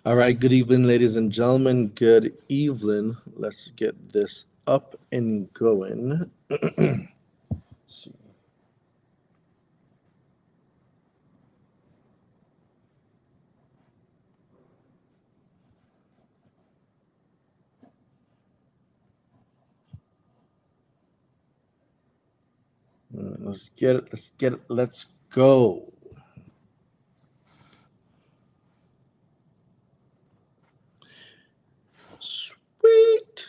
All right, good evening, ladies and gentlemen. Good evening. Let's get this up and going. See. Let's get it. Let's get it. Let's go. Sweet.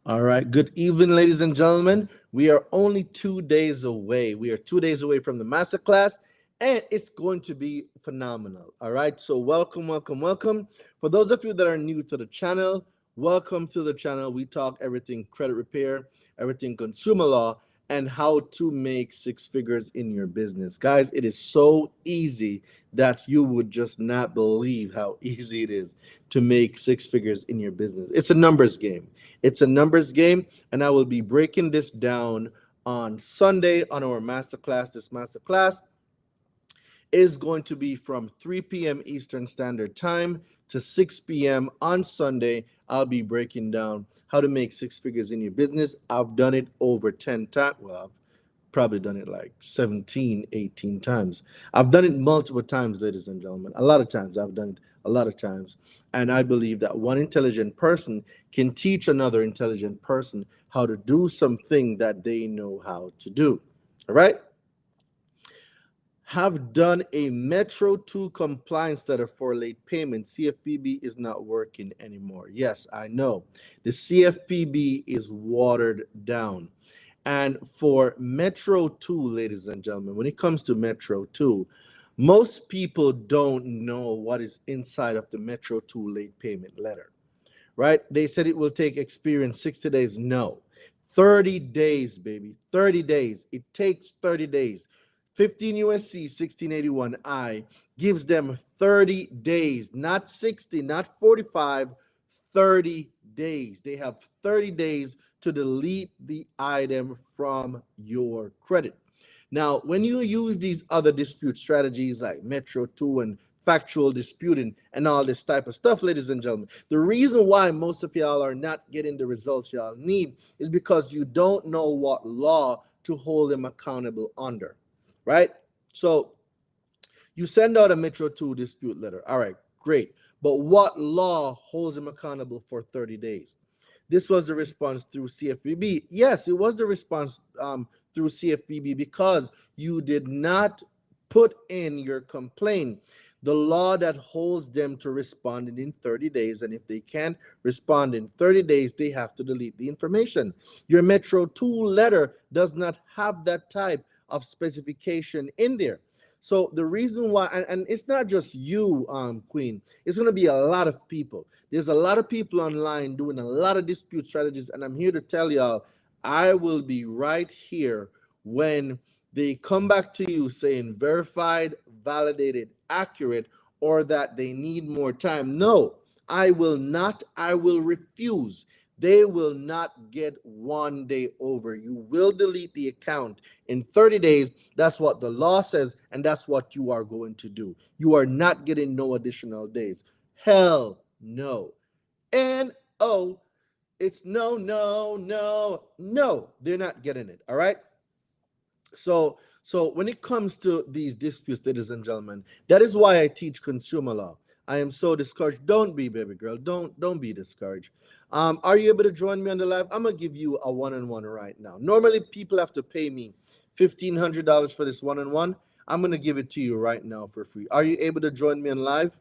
All right. Good evening, ladies and gentlemen. We are only 2 days away. We are 2 days away from the masterclass, and it's going to be phenomenal. All right. So, welcome, welcome, welcome. For those of you that are new to the channel, welcome to the channel. We talk everything credit repair, everything consumer law, and how to make six figures in your business. Guys, it is so easy that you would just not believe how easy it is to make six figures in your business. It's a numbers game. It's a numbers game, and I will be breaking this down on Sunday on our masterclass. This masterclass is going to be from 3 p.m. Eastern Standard Time to 6 p.m. on Sunday. I'll be breaking down how to make six figures in your business. I've done it over 10 times. Well, I've probably done it like 17, 18 times. I've done it multiple times, ladies and gentlemen. A lot of times. I've done it a lot of times. And I believe that one intelligent person can teach another intelligent person how to do something that they know how to do. All right? Have done a Metro 2 compliance letter for late payment. CFPB is not working anymore. Yes, I know. The CFPB is watered down. And for Metro 2, ladies and gentlemen, when it comes to Metro 2, most people don't know what is inside of the Metro 2 late payment letter, right? They said it will take experience 60 days. No, 30 days, baby. 30 days. It takes 30 days. 15 USC 1681I gives them 30 days, not 60, not 45, 30 days. They have 30 days to delete the item from your credit. Now, when you use these other dispute strategies like Metro 2 and factual disputing and all this type of stuff, ladies and gentlemen, the reason why most of y'all are not getting the results y'all need is because you don't know what law to hold them accountable under, right? So you send out a Metro 2 dispute letter. All right, great. But what law holds them accountable for 30 days? This was the response through CFPB. Yes, it was the response through CFPB because you did not put in your complaint the law that holds them to respond in 30 days. And if they can't respond in 30 days, they have to delete the information. Your Metro 2 letter does not have that type of specification in there. So the reason why, and it's not just you, Queen, it's going to be a lot of people. There's a lot of people online doing a lot of dispute strategies, and I'm here to tell y'all, I will be right here when they come back to you saying verified, validated, accurate, or that they need more time. No, I will not. I will refuse. They will not get 1 day over. You will delete the account in 30 days. That's what the law says, and that's what you are going to do. You are not getting no additional days. Hell no. And oh, it's no, no, no, no. They're not getting it. All right. So when it comes to these disputes, ladies and gentlemen, that is why I teach consumer law. I am so discouraged. Don't be, baby girl. Don't be discouraged. Are you able to join me on the live? I'm gonna give you a one-on-one right now. Normally, people have to pay me $1,500 for this one-on-one. I'm gonna give it to you right now for free. Are you able to join me on live?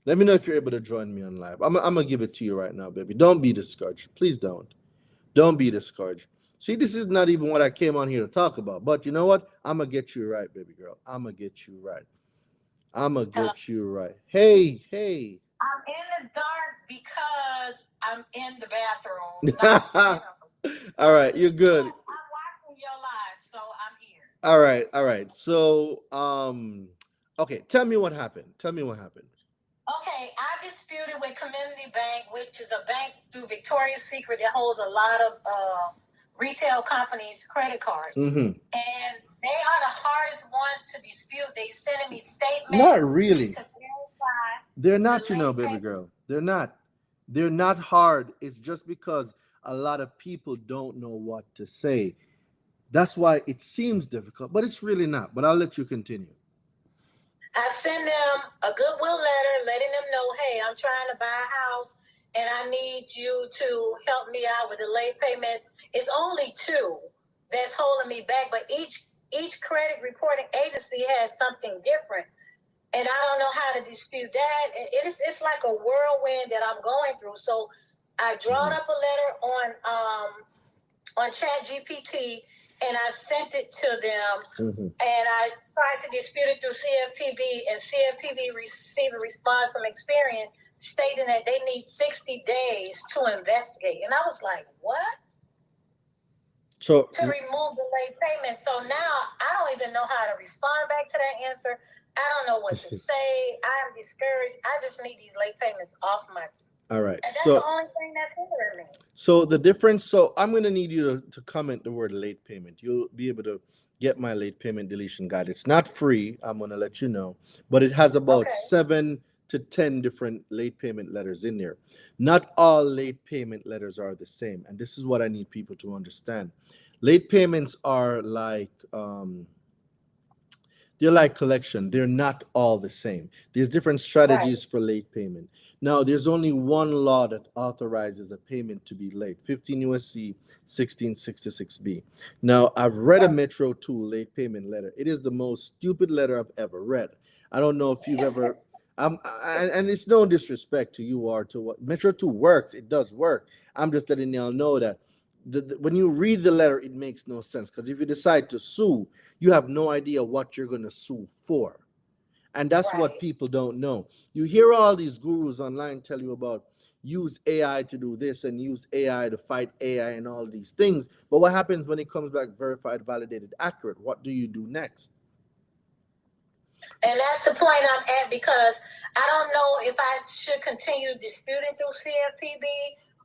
Let me know if you're able to join me on live. I'm gonna give it to you right now, baby. Don't be discouraged. Please don't. Don't be discouraged. See, this is not even what I came on here to talk about. But you know what? I'm gonna get you right, baby girl. I'm gonna get you right. I'm gonna get you right. Hey, hey. I'm in the dark because I'm in the bathroom. All right, you're good. I'm watching your live, so I'm here. All right, all right. So, okay. Tell me what happened. Tell me what happened. Okay, I disputed with Community Bank, which is a bank through Victoria's Secret that holds a lot of retail companies' credit cards. Mm-hmm. And they are the hardest ones to dispute. They sending me statements Not really. to verify. They're The not, late baby payment. girl. They're not. They're not hard. It's just because a lot of people don't know what to say. That's why it seems difficult, but it's really not. But I'll let you continue. I send them a goodwill letter letting them know, hey, I'm trying to buy a house and I need you to help me out with the late payments. It's only two that's holding me back, but each credit reporting agency has something different. And I don't know how to dispute that. It's like a whirlwind that I'm going through. So I drawn up a letter on Chat GPT and I sent it to them. And I tried to dispute it through CFPB, and CFPB received a response from Experian stating that they need 60 days to investigate. And I was like, what? So To remove the late payment. So now I don't even know how to respond back to that answer. I don't know what to say. I'm discouraged. I just need these late payments off my. all right. And that's the only thing that's hindering me. So the difference. So I'm gonna need you to comment the word late payment. You'll be able to get my late payment deletion guide. It's not free. I'm gonna let you know, but it has about Okay. 7 to 10 different late payment letters in there. Not all late payment letters are the same, and this is what I need people to understand. Late payments are like they're like collection. They're not all the same. There's different Right. strategies for late payment. Now, there's only one law that authorizes a payment to be late, 15 USC 1666B. Now, I've read a Right. Metro 2 late payment letter. It is the most stupid letter I've ever read. I don't know if you've ever, and it's no disrespect to you or to what Metro 2 works. It does work. I'm just letting y'all know that when you read the letter, it makes no sense because if you decide to sue, you have no idea what you're going to sue for. And that's what Right. people don't know. You hear all these gurus online tell you about use AI to do this and use AI to fight AI and all these things. But what happens when it comes back verified, validated, accurate? What do you do next? And that's the point I'm at because I don't know if I should continue disputing through CFPB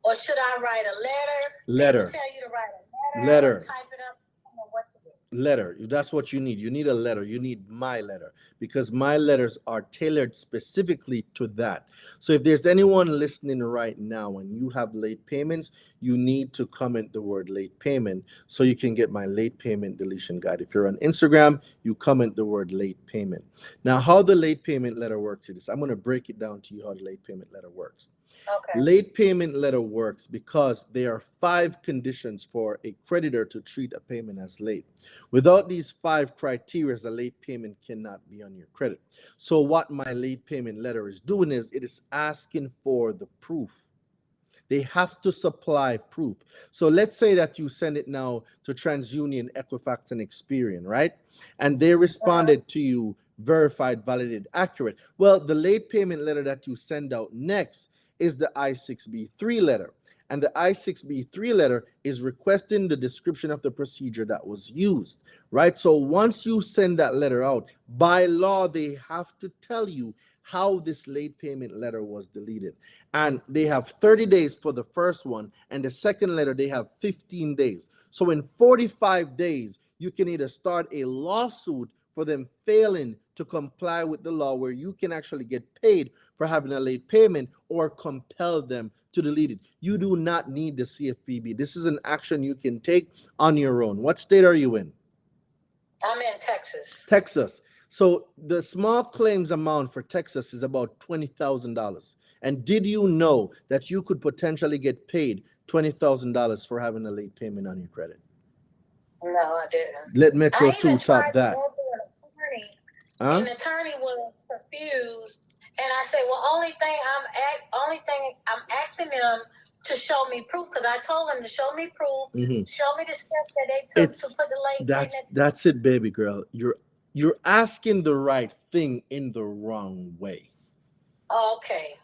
or should I write a letter? They will Letter. tell you to write a letter or Letter. type it up. I don't know what to do. Letter. That's what you need. You need a letter. You need my letter because my letters are tailored specifically to that. So if there's anyone listening right now and you have late payments, you need to comment the word late payment so you can get my late payment deletion guide. If you're on Instagram, you comment the word late payment. Now, how the late payment letter works is I'm going to break it down to you how the late payment letter works. Okay. Late payment letter works because there are 5 conditions for a creditor to treat a payment as late. Without these 5 criteria, a late payment cannot be on your credit. So what my late payment letter is doing is it is asking for the proof. They have to supply proof. So let's say that you send it now to TransUnion, Equifax, and Experian, right? And they responded to you verified, validated, accurate. Well, the late payment letter that you send out next is the I-6B3 letter. And the I-6B3 letter is requesting the description of the procedure that was used, right? So once you send that letter out, by law, they have to tell you how this late payment letter was deleted. And they have 30 days for the first one, and the second letter, they have 15 days. So in 45 days, you can either start a lawsuit for them failing to comply with the law where you can actually get paid for having a late payment or compel them to delete it. You do not need the CFPB. This is an action you can take on your own. What state are you in? I'm in Texas. Texas. So the small claims amount for Texas is about $20,000. And did you know that you could potentially get paid $20,000 for having a late payment on your credit? No, I didn't. Let Metro I 2 even tried top to that. go to an attorney, Huh? and the attorney was confused. And I said, "Well, only thing I'm asking them to show me proof because I told them to show me proof, show me the steps that they took to put the late payments." That's it, baby girl. You're asking the right thing in the wrong way. Okay.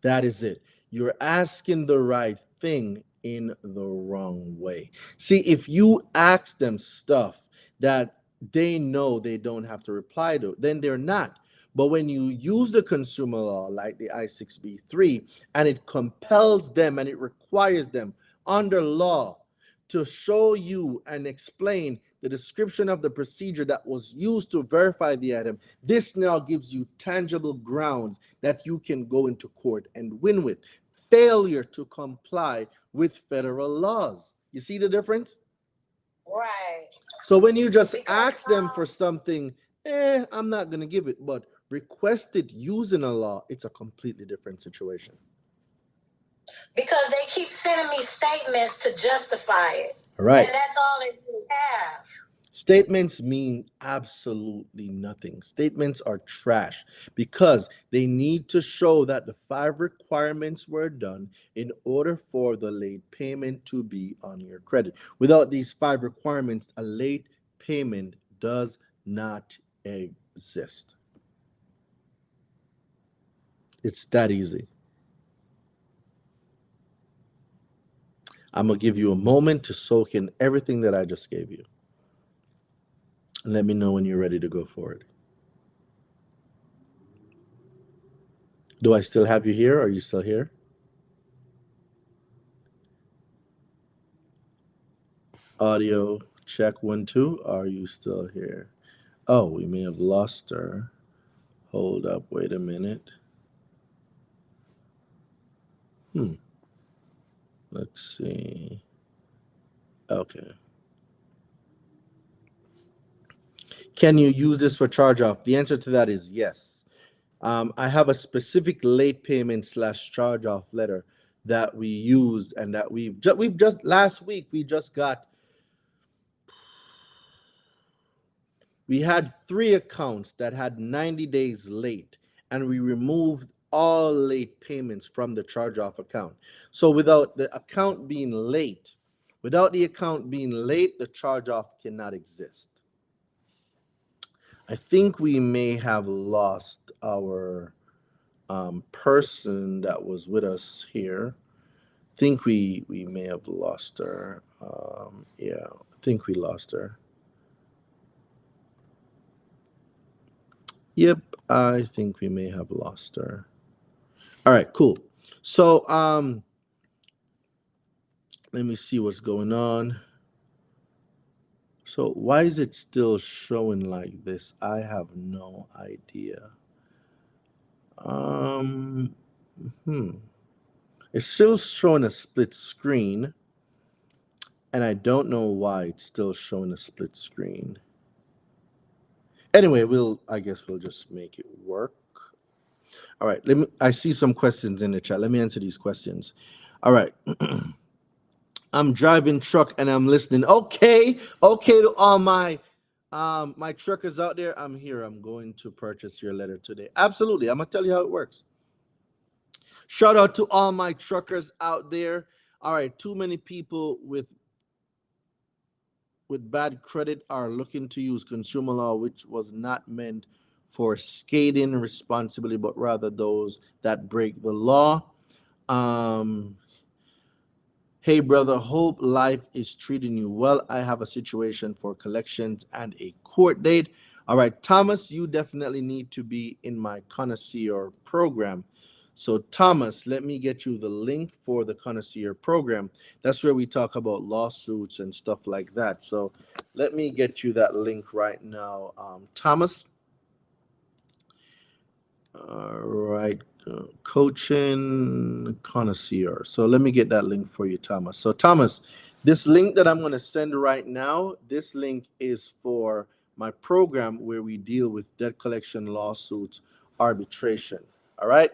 That is it. You're asking the right thing in the wrong way. See, if you ask them stuff that they know they don't have to reply to, then they're not. But when you use the consumer law like the I-6B3 and it compels them and it requires them under law to show you and explain the description of the procedure that was used to verify the item. This now gives you tangible grounds that you can go into court and win with. Failure to comply with federal laws. You see the difference? Right. So when you just Because ask them for something, I'm not going to give it, but request it using a law, it's a completely different situation. Because they keep sending me statements to justify it. Right. And that's all they really have. Statements mean absolutely nothing. Statements are trash because they need to show that the 5 requirements were done in order for the late payment to be on your credit. Without these 5 requirements, a late payment does not exist. It's that easy. I'm going to give you a moment to soak in everything that I just gave you. And let me know when you're ready to go forward. Do I still have you here? Are you still here? Audio check 1 2. Are you still here? Oh, we may have lost her. Hold up, wait a minute. Let's see. Okay. Can you use this for charge off? The answer to that is yes. I have a specific late payment / charge off letter that we use, and that we've just last week we had 3 accounts that had 90 days late, and we removed all late payments from the charge off account. So without the account being late, the charge off cannot exist. I think we may have lost our person that was with us here. I think we may have lost her. Yeah, I think we lost her. Yep, I think we may have lost her. All right, cool. So let me see what's going on. So why is it still showing like this? I have no idea. Um, hmm. It's still showing a split screen, and I don't know why it's still showing a split screen. Anyway, I guess we'll just make it work. All right, I see some questions in the chat. Let me answer these questions. All right. I'm driving truck and I'm listening. Okay, to all my my truckers out there, I'm here. I'm going to purchase your letter today. Absolutely. I'm gonna tell you how it works. Shout out to all my truckers out there. All right, too many people with bad credit are looking to use consumer law, which was not meant for skating responsibility, but rather those that break the law. Hey, brother, hope life is treating you well. I have a situation for collections and a court date. All right, Thomas, you definitely need to be in my connoisseur program. So, Thomas, let me get you the link for the connoisseur program. That's where we talk about lawsuits and stuff like that. So, let me get you that link right now, Thomas. All right, coaching connoisseur. So let me get that link for you, Thomas. So Thomas, this link that I'm going to send right now, this link is for my program where we deal with debt collection, lawsuits, arbitration. All right,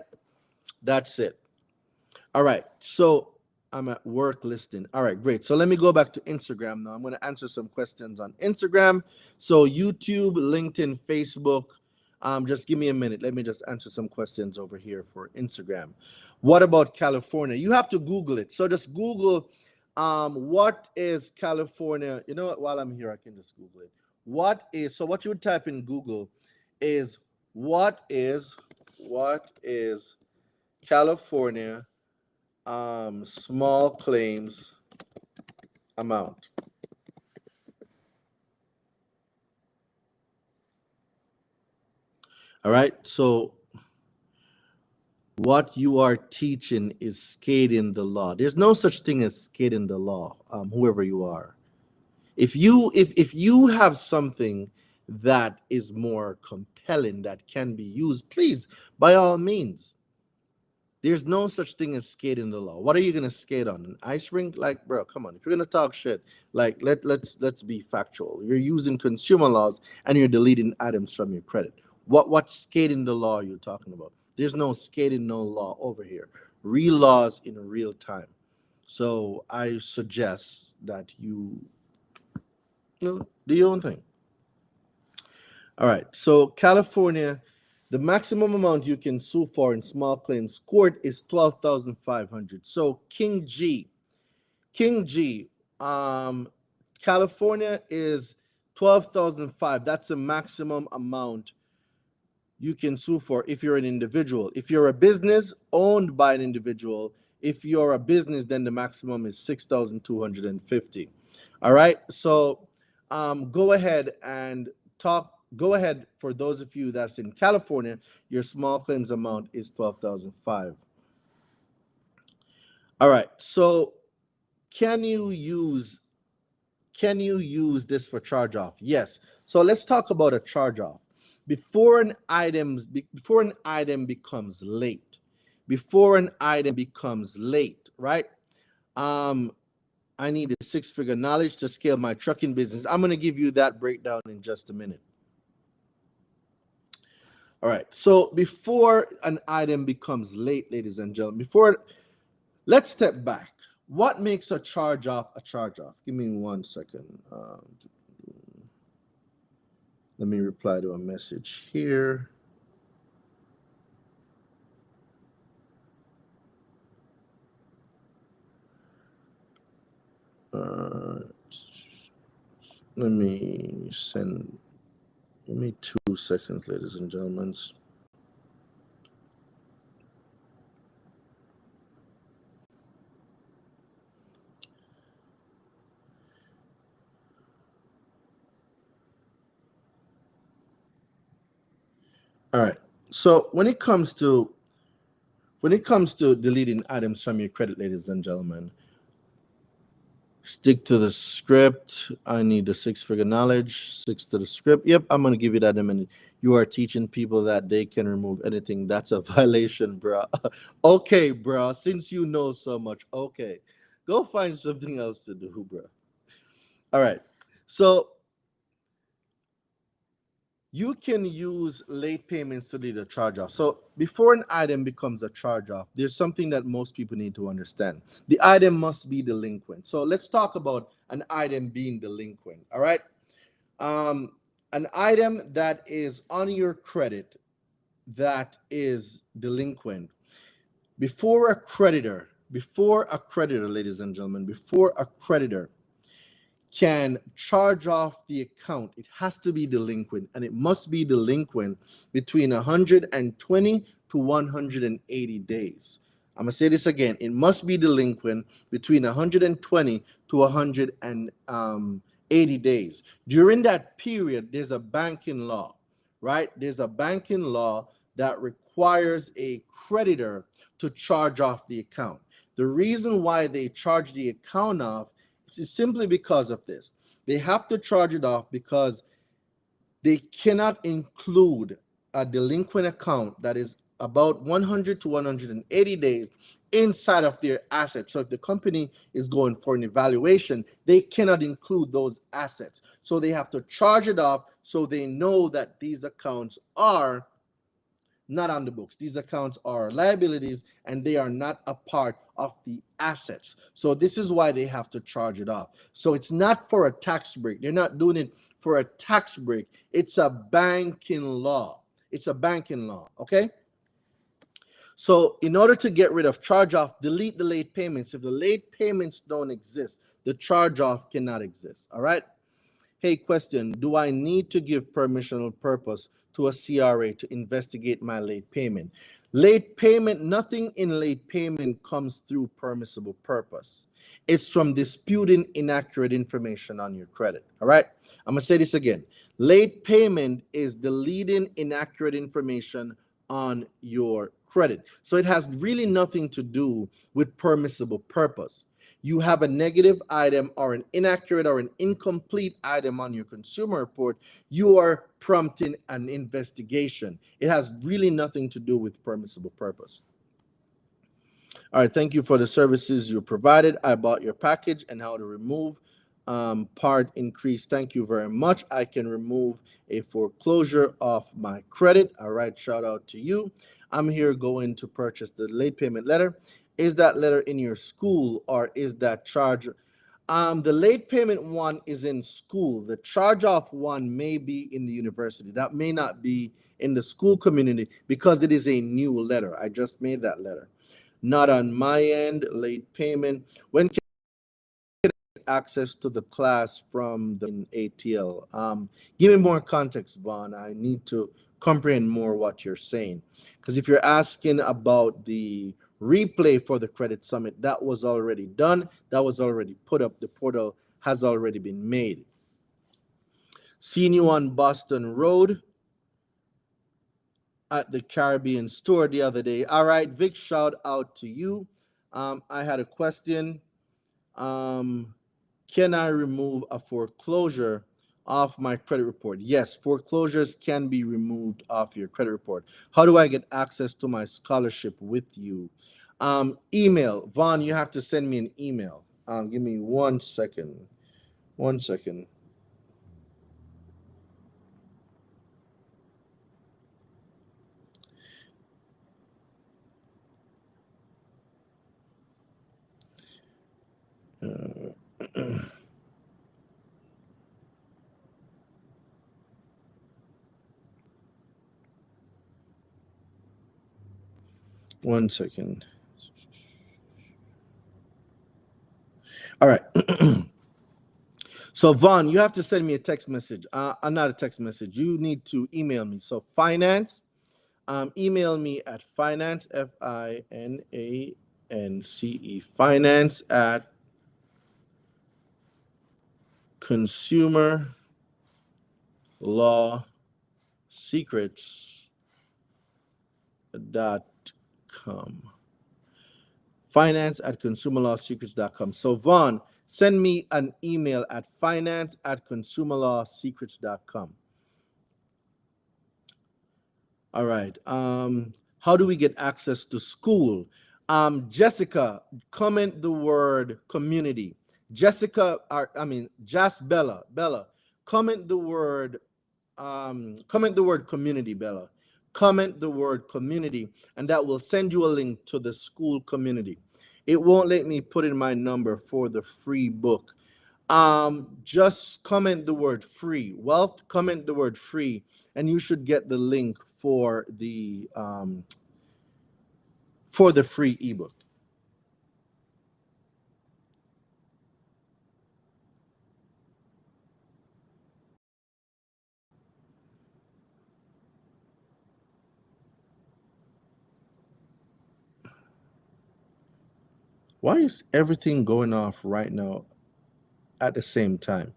that's it. All right, so I'm at work listening. All right, great. So let me go back to Instagram now. I'm going to answer some questions on Instagram. So YouTube, LinkedIn, Facebook. Just give me a minute. Let me just answer some questions over here for Instagram. What about California? You have to Google it. So just Google what is California. You know what? While I'm here, I can just Google it. What you would type in Google is what is California small claims amount. All right. So what you are teaching is skating the law. There's no such thing as skating the law, whoever you are. If you have something that is more compelling that can be used, please, by all means. There's no such thing as skating the law. What are you gonna skate on? An ice rink? Like, bro, come on. If you're gonna talk shit, like let's be factual. You're using consumer laws and you're deleting items from your credit. What skating the law you're talking about? There's no skating no law over here. Real laws in real time. So I suggest that you do your own thing. All right. So California, the maximum amount you can sue for in small claims court is 12,500. So King G, um, California is 12,005. That's the maximum amount you can sue for if you're an individual. If you're a business owned by an individual, if you're a business, then the maximum is 6,250. All right. So go ahead and talk. Go ahead for those of you that's in California, your small claims amount is 12,005. All right. So can you use this for charge off? Yes. So let's talk about a charge off. Before an item becomes late, right? Um, I need a six-figure knowledge to scale my trucking business. I'm going to give you that breakdown in just a minute. All right. So before an item becomes late, ladies and gentlemen, let's step back. What makes a charge off a charge off? Give me 1 second. Let me reply to a message here. Let me send. Give me 2 seconds, ladies and gentlemen. All right. So when it comes to deleting items from your credit, ladies and gentlemen, stick to the script. I need the six-figure knowledge. Stick to the script. Yep, I'm gonna give you that in a minute. You are teaching people that they can remove anything. That's a violation, bro. Okay, bro. Since you know so much, okay, go find something else to do, bro. All right. So you can use late payments to lead a charge off. So before an item becomes a charge off, there's something that most people need to understand. The item must be delinquent. So let's talk about an item being delinquent. All right. An item that is on your credit that is delinquent before a creditor, ladies and gentlemen, before a creditor can charge off the account, it has to be delinquent, and it must be delinquent between 120 to 180 days. I'm going to say this again. It must be delinquent between 120 to 180 days. During that period, there's a banking law, right? There's a banking law that requires a creditor to charge off the account. The reason why they charge the account off is simply because of this. They have to charge it off because they cannot include a delinquent account that is about 100 to 180 days inside of their assets. So if the company is going for an evaluation, they cannot include those assets. So they have to charge it off so they know that these accounts are not on the books. These accounts are liabilities and they are not a part of the assets. So this is why they have to charge it off. So it's not for a tax break. They're not doing it for a tax break. It's a banking law. It's a banking law. Okay. So in order to get rid of charge off, delete the late payments. If the late payments don't exist, the charge off cannot exist. All right. Hey, question. Do I need to give permissional purpose to a CRA to investigate my late payment? Late payment, nothing in late payment comes through permissible purpose. It's from disputing inaccurate information on your credit. All right. I'm going to say this again. Late payment is deleting inaccurate information on your credit. So it has really nothing to do with permissible purpose. you have a negative item or an inaccurate or an incomplete item on your consumer report, you are prompting an investigation. It has really nothing to do with permissible purpose. All right, thank you for the services you provided. I bought your package and how to remove part increase. Thank you very much. I can remove a foreclosure off my credit. All right, shout out to you. I'm here going to purchase the late payment letter. Is that letter in your school or is that charge? The late payment one is in school. The charge off one may be in the university. That may not be in the school community because it is a new letter. I just made that letter. Not on my end, late payment. When can I get access to the class from the ATL? Give me more context, Vaughn. I need to comprehend more what you're saying. Because if you're asking about the replay for the Credit Summit, that was already done. That was already put up. The portal has already been made. Seen you on Boston Road at the Caribbean store the other day. All right, Vic, shout out to you. I had a question. Can I remove a foreclosure off my credit report? Yes, foreclosures can be removed off your credit report. How do I get access to my scholarship with you? Email. Vaughn, you have to send me an email. Give me 1 second. 1 second. Uh, 1 second. All right. So Vaughn, you have to send me a text message. Not a text message. You need to email me. So finance, email me at finance, FINANCE, finance at consumerlawsecrets.com. Finance at consumerlawsecrets.com. So Vaughn, send me an email at finance at consumerlawsecrets.com. All right. How do we get access to school? Jessica, comment the word community. Jessica, Bella, comment the word, community, Bella. Comment the word community, and that will send you a link to the school community. It won't let me put in my number for the free book. Just comment the word free. Wealth, comment the word free, and you should get the link for the free ebook. Why is everything going off right now at the same time?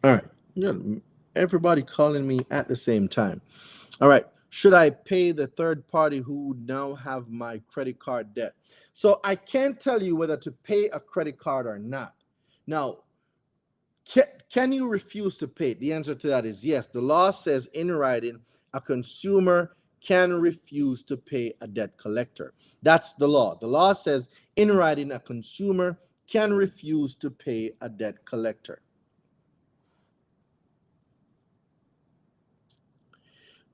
All right. Yeah, everybody calling me at the same time. All right. Should I pay the third party who now have my credit card debt? So I can't tell you whether to pay a credit card or not. Now, can you refuse to pay? The answer to that is yes. The law says in writing, a consumer can refuse to pay a debt collector. That's the law. The law says in writing, a consumer can refuse to pay a debt collector.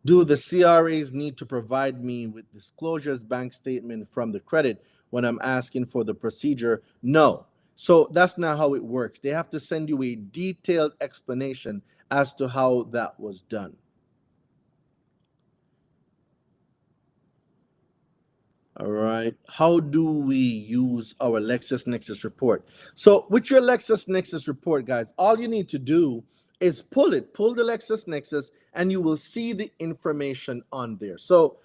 Do the CRAs need to provide me with disclosures, bank statement from the credit when I'm asking for the procedure? No. So that's not how it works. They have to send you a detailed explanation as to how that was done. All right. How do we use our LexisNexis report? So with your LexisNexis report, guys, all you need to do is pull the LexisNexis, and you will see the information on there. So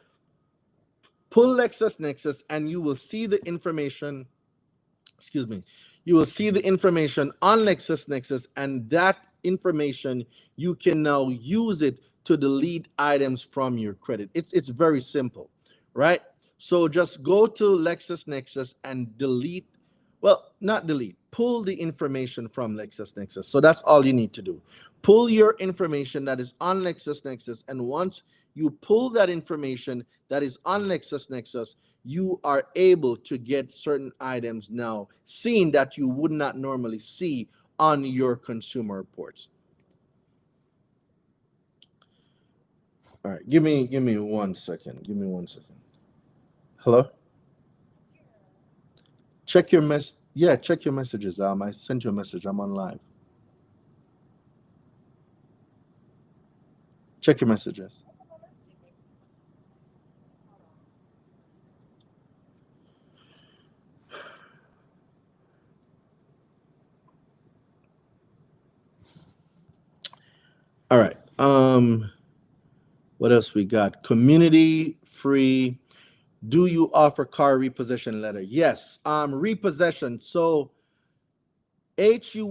pull LexisNexis and you will see the information, excuse me, you will see the information on LexisNexis, and that information, you can now use it to delete items from your credit. It's very simple, right? So just go to LexisNexis and delete, well, not delete, pull the information from LexisNexis. So that's all you need to do. Pull your information that is on LexisNexis, and once you pull that information that is on LexisNexis, you are able to get certain items now seen that you would not normally see on your consumer reports. All right, give me 1 second. Give me 1 second. Hello? Check your yeah, check your messages. I sent you a message. I'm on live. Check your messages. All right. What else we got? Community free. Do you offer car repossession letter? Yes. Repossession. So HUMBLEALI.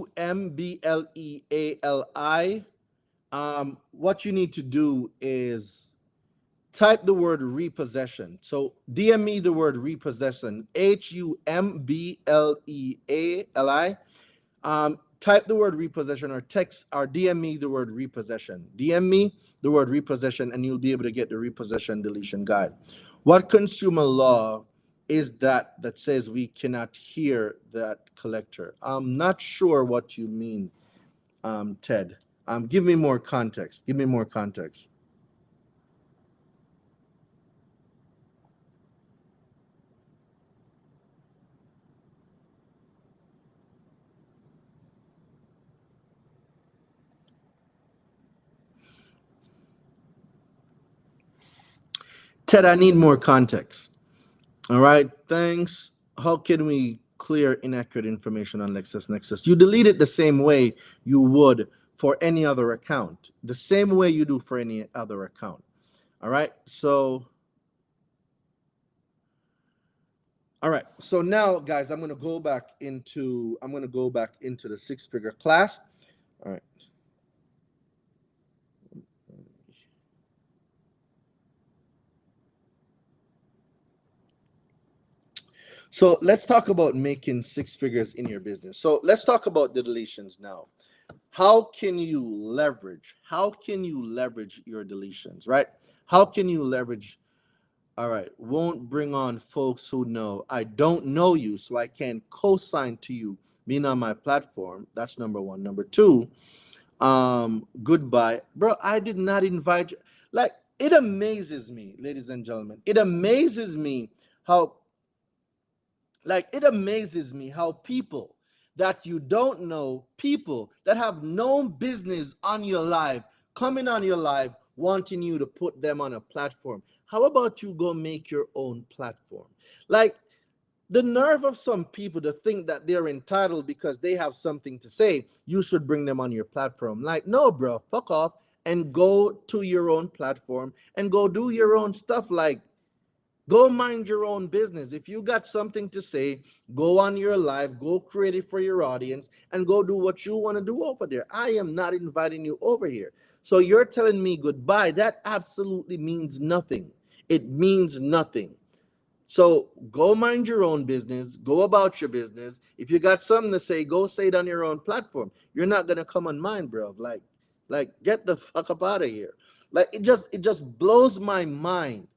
What you need to do is type the word repossession. So DM me the word repossession. HUMBLEALI. Type the word repossession, or text or DM me the word repossession. DM me the word repossession, and you'll be able to get the repossession deletion guide. What consumer law is that says we cannot hear that collector? I'm not sure what you mean, Ted. Give me more context. Give me more context. Ted, I need more context. All right, thanks. How can we clear inaccurate information on LexisNexis? You delete it the same way you would for any other account, the same way you do for any other account. All right, so now, guys, I'm gonna go back into the six-figure class. All right. So let's talk about making six figures in your business. So let's talk about the deletions now. How can you leverage your deletions, right? How can you leverage? All right, won't bring on folks who know I don't know you, so I can co-sign to you being on my platform. That's number one. Number two, goodbye, bro. I did not invite you. Like, it amazes me, ladies and gentlemen, it amazes me how people that you don't know, people that have no business on your life, coming on your life, wanting you to put them on a platform. How about you go make your own platform? Like, the nerve of some people to think that they're entitled because they have something to say, you should bring them on your platform. Like, no, bro, fuck off and go to your own platform and go do your own stuff. Like, go mind your own business. If you got something to say, go on your live, go create it for your audience, and go do what you want to do over there. I am not inviting you over here. So you're telling me goodbye. That absolutely means nothing. It means nothing. So go mind your own business, go about your business. If you got something to say, go say it on your own platform. You're not gonna come on mine, bro. Like get the fuck up out of here. Like, it just blows my mind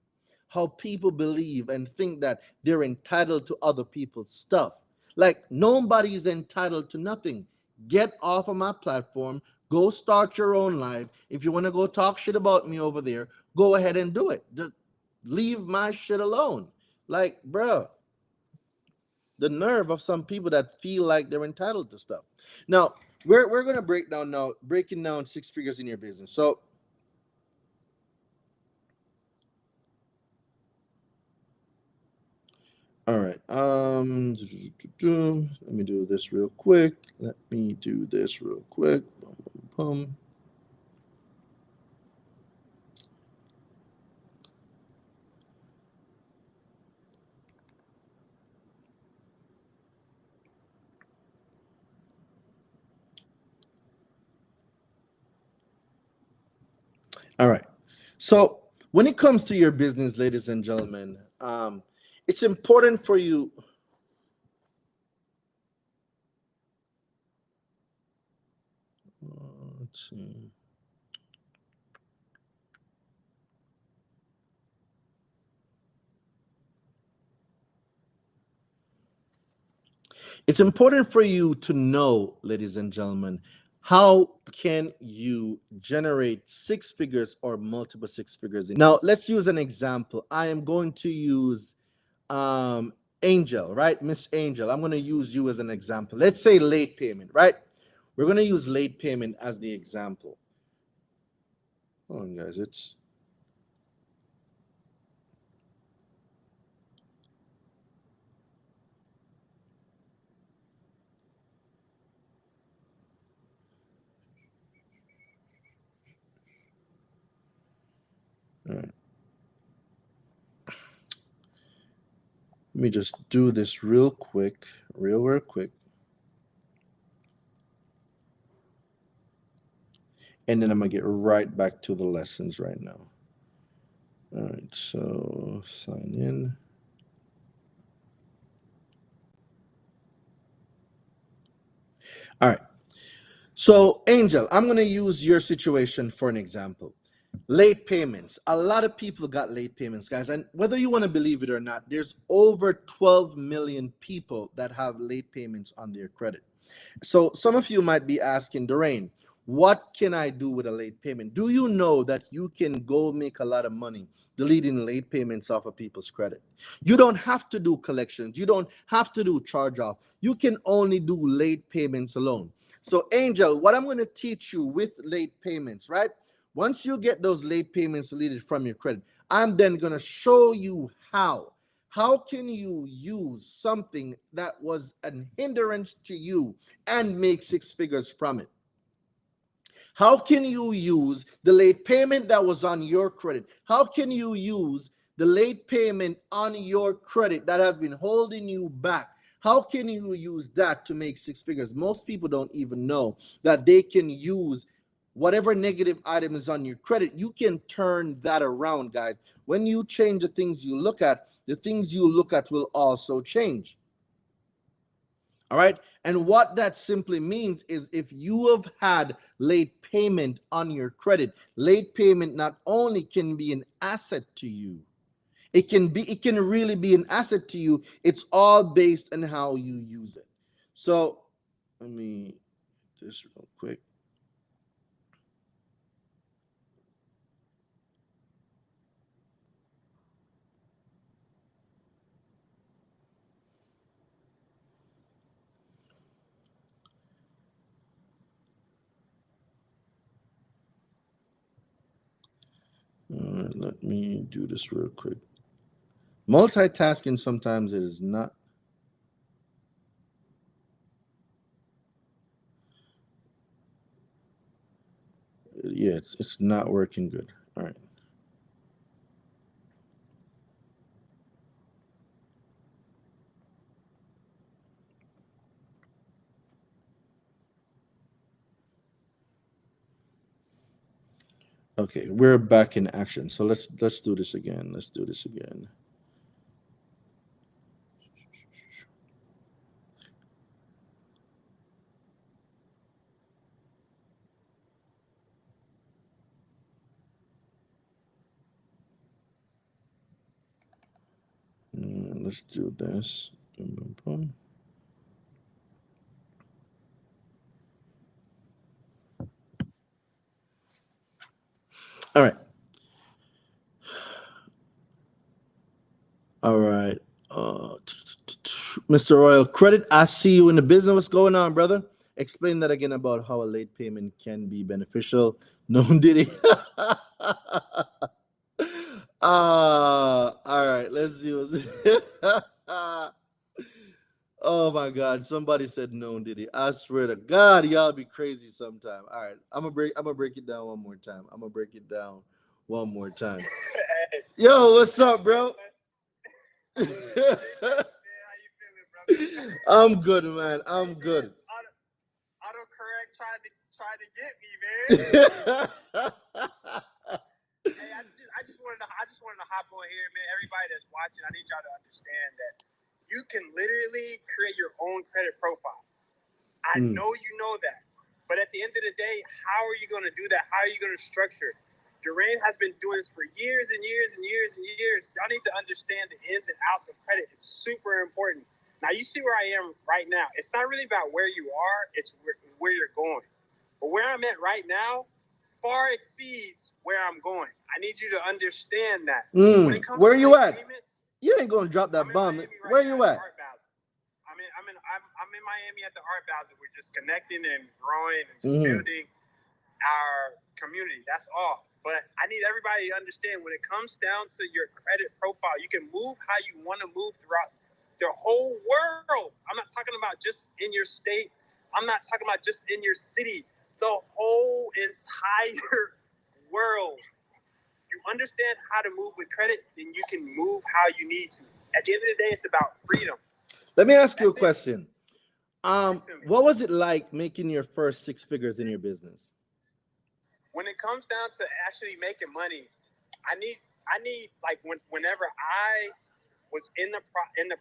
how people believe and think that they're entitled to other people's stuff. Like, nobody's entitled to nothing. Get off of my platform. Go start your own life. If you want to go talk shit about me over there, go ahead and do it. Just leave my shit alone. Like, bro, the nerve of some people that feel like they're entitled to stuff. Now, we're gonna breaking down six figures in your business. So, all right. Let me do this real quick. Boom, boom, boom. All right. So when it comes to your business, ladies and gentlemen, it's important for you. Let's see. It's important for you to know, ladies and gentlemen, how can you generate six figures or multiple six figures. Now, let's use an example. I am going to use um, Angel, right? Miss Angel, I'm going to use you as an example. Let's say late payment, right? We're going to use late payment as the example. Hold on, guys. It's all right. Let me just do this real quick, real quick. And then I'm going to get right back to the lessons right now. All right, so sign in. All right. So, Angel, I'm going to use your situation for an example. Late payments. A lot of people got late payments, guys. And whether you want to believe it or not, there's over 12 million people that have late payments on their credit. So some of you might be asking, Doreen, what can I do with a late payment? Do you know that you can go make a lot of money deleting late payments off of people's credit? You don't have to do collections. You don't have to do charge off. You can only do late payments alone. So Angel, what I'm going to teach you with late payments, right? Once you get those late payments deleted from your credit, I'm then going to show you how. How can you use something that was an hindrance to you and make six figures from it? How can you use the late payment that was on your credit? How can you use the late payment on your credit that has been holding you back? How can you use that to make six figures? Most people don't even know that they can use whatever negative item is on your credit. You can turn that around, guys. When you change the things you look at, the things you look at will also change. All right. And what that simply means is if you have had late payment on your credit, late payment not only can be an asset to you, it can really be an asset to you. It's all based on how you use it. So let me do this real quick. All right, let me do this real quick. Multitasking sometimes it is not. Yeah, it's not working good. All right. Okay, we're back in action. So let's do this again. Let's do this again. Let's do this. Boom, boom, boom. All right. All right. Mr. Royal Credit, I see you in the business. What's going on, brother? Explain that again about how a late payment can be beneficial. No, did he? All right. Let's see. Oh my God! Somebody said no, did he? I swear to God, y'all be crazy sometime. All right, I'm gonna break it down one more time. I'm gonna break it down one more time. Yo, what's up, bro? I'm good, man. I'm good. Autocorrect tried to get me, man. just wanted to hop on here, man. Everybody that's watching, I need y'all to understand that you can literally create your own credit profile. I know you know that. But at the end of the day, how are you going to do that? How are you going to structure it? Durain has been doing this for years and years and years and years. Y'all need to understand the ins and outs of credit. It's super important. Now, you see where I am right now. It's not really about where you are. It's where you're going. But where I'm at right now far exceeds where I'm going. I need you to understand that. When it comes where to you at? payments, you ain't going to drop that bomb. Where you at? I'm in Miami at the Art Basel. We're just connecting and growing and just building our community. That's all. But I need everybody to understand when it comes down to your credit profile, you can move how you want to move throughout the whole world. I'm not talking about just in your state. I'm not talking about just in your city. The whole entire world. You understand how to move with credit, then you can move how you need to. At the end of the day, it's about freedom. Let me ask you a question. What was it like making your first 6 figures in your business? When it comes down to actually making money, I need like whenever I was in the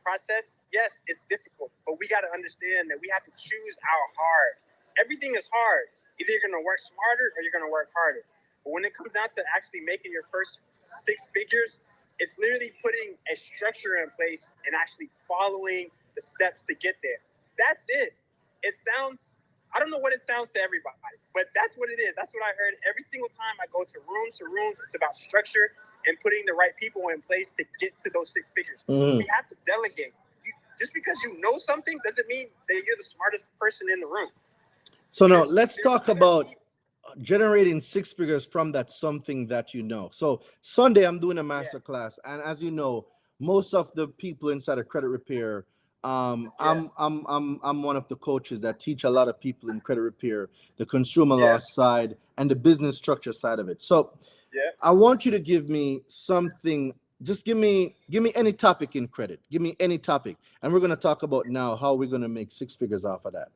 process, yes, it's difficult, but we got to understand that we have to choose our hard. Everything is hard. Either you're going to work smarter or you're going to work harder. But when it comes down to actually making your first 6 figures, it's literally putting a structure in place and actually following the steps to get there. That's it. It sounds, I don't know what it sounds to everybody, but that's what it is. That's what I heard every single time I go to rooms. It's about structure and putting the right people in place to get to those 6 figures. We have to delegate. Just because you know something doesn't mean that you're the smartest person in the room. So now let's talk about generating 6 figures from that something that you know. So Sunday I'm doing a masterclass, and as you know, most of the people inside of credit repair, I'm one of the coaches that teach a lot of people in credit repair, the consumer law side and the business structure side of it. So I want you to give me something. Just give me any topic in credit. Give me any topic, and we're going to talk about now how we're going to make 6 figures off of that.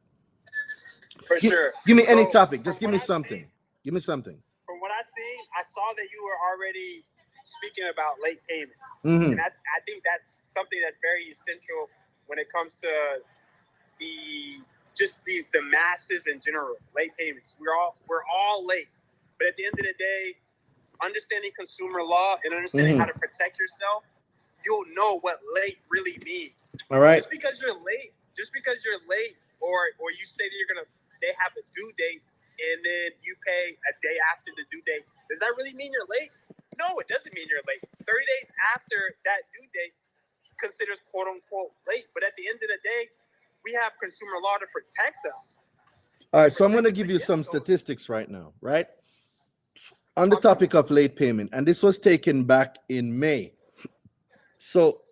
For sure. Give me any topic. Just give me something. Give me something. From what I see, I saw that you were already speaking about late payments. And I think that's something that's very essential when it comes to the masses in general. Late payments. We're all late. But at the end of the day, understanding consumer law and understanding how to protect yourself, you'll know what late really means. All right. Just because you're late, or you say that they have a due date and then you pay a day after the due date, does that really mean you're late? No, it doesn't mean you're late. 30 days after that due date considers quote unquote late. But at the end of the day, we have consumer law to protect us. All right, so I'm going to give you some statistics right now, right? On the topic of late payment, and this was taken back in May. So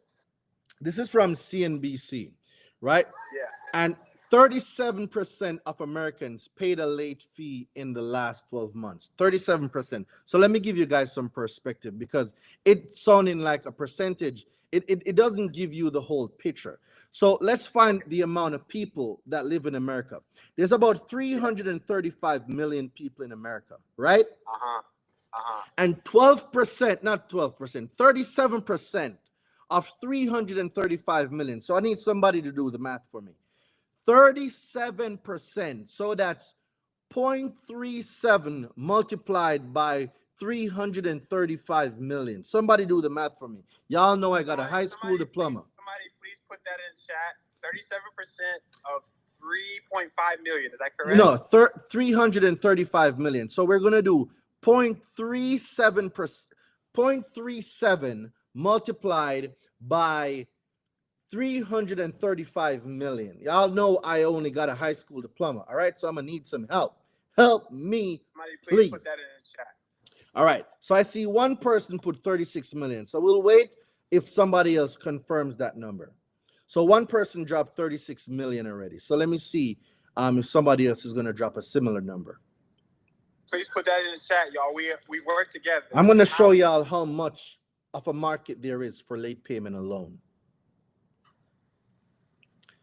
this is from CNBC, right? Yeah. And 37% of Americans paid a late fee in the last 12 months. 37%. So let me give you guys some perspective, because it's sounding like a percentage. It doesn't give you the whole picture. So let's find the amount of people that live in America. There's about 335 million people in America, right? And 12%, not 12%, 37% of 335 million. So I need somebody to do the math for me. 37%. So that's 0.37 multiplied by 335 million. Somebody do the math for me. Y'all know I got a high school diploma. Somebody please put that in chat. 37% of 3.5 million. Is that correct? No, 335 million. So we're going to do 0.37 multiplied by 335 million. Y'all know I only got a high school diploma. All right, so I'm gonna need some help. Help me, Somebody please. Put that in the chat. All right, so I see one person put 36 million. So we'll wait if somebody else confirms that number. So one person dropped 36 million already. So let me see if somebody else is gonna drop a similar number. Please put that in the chat, y'all. We work together. I'm gonna show y'all how much of a market there is for late payment alone.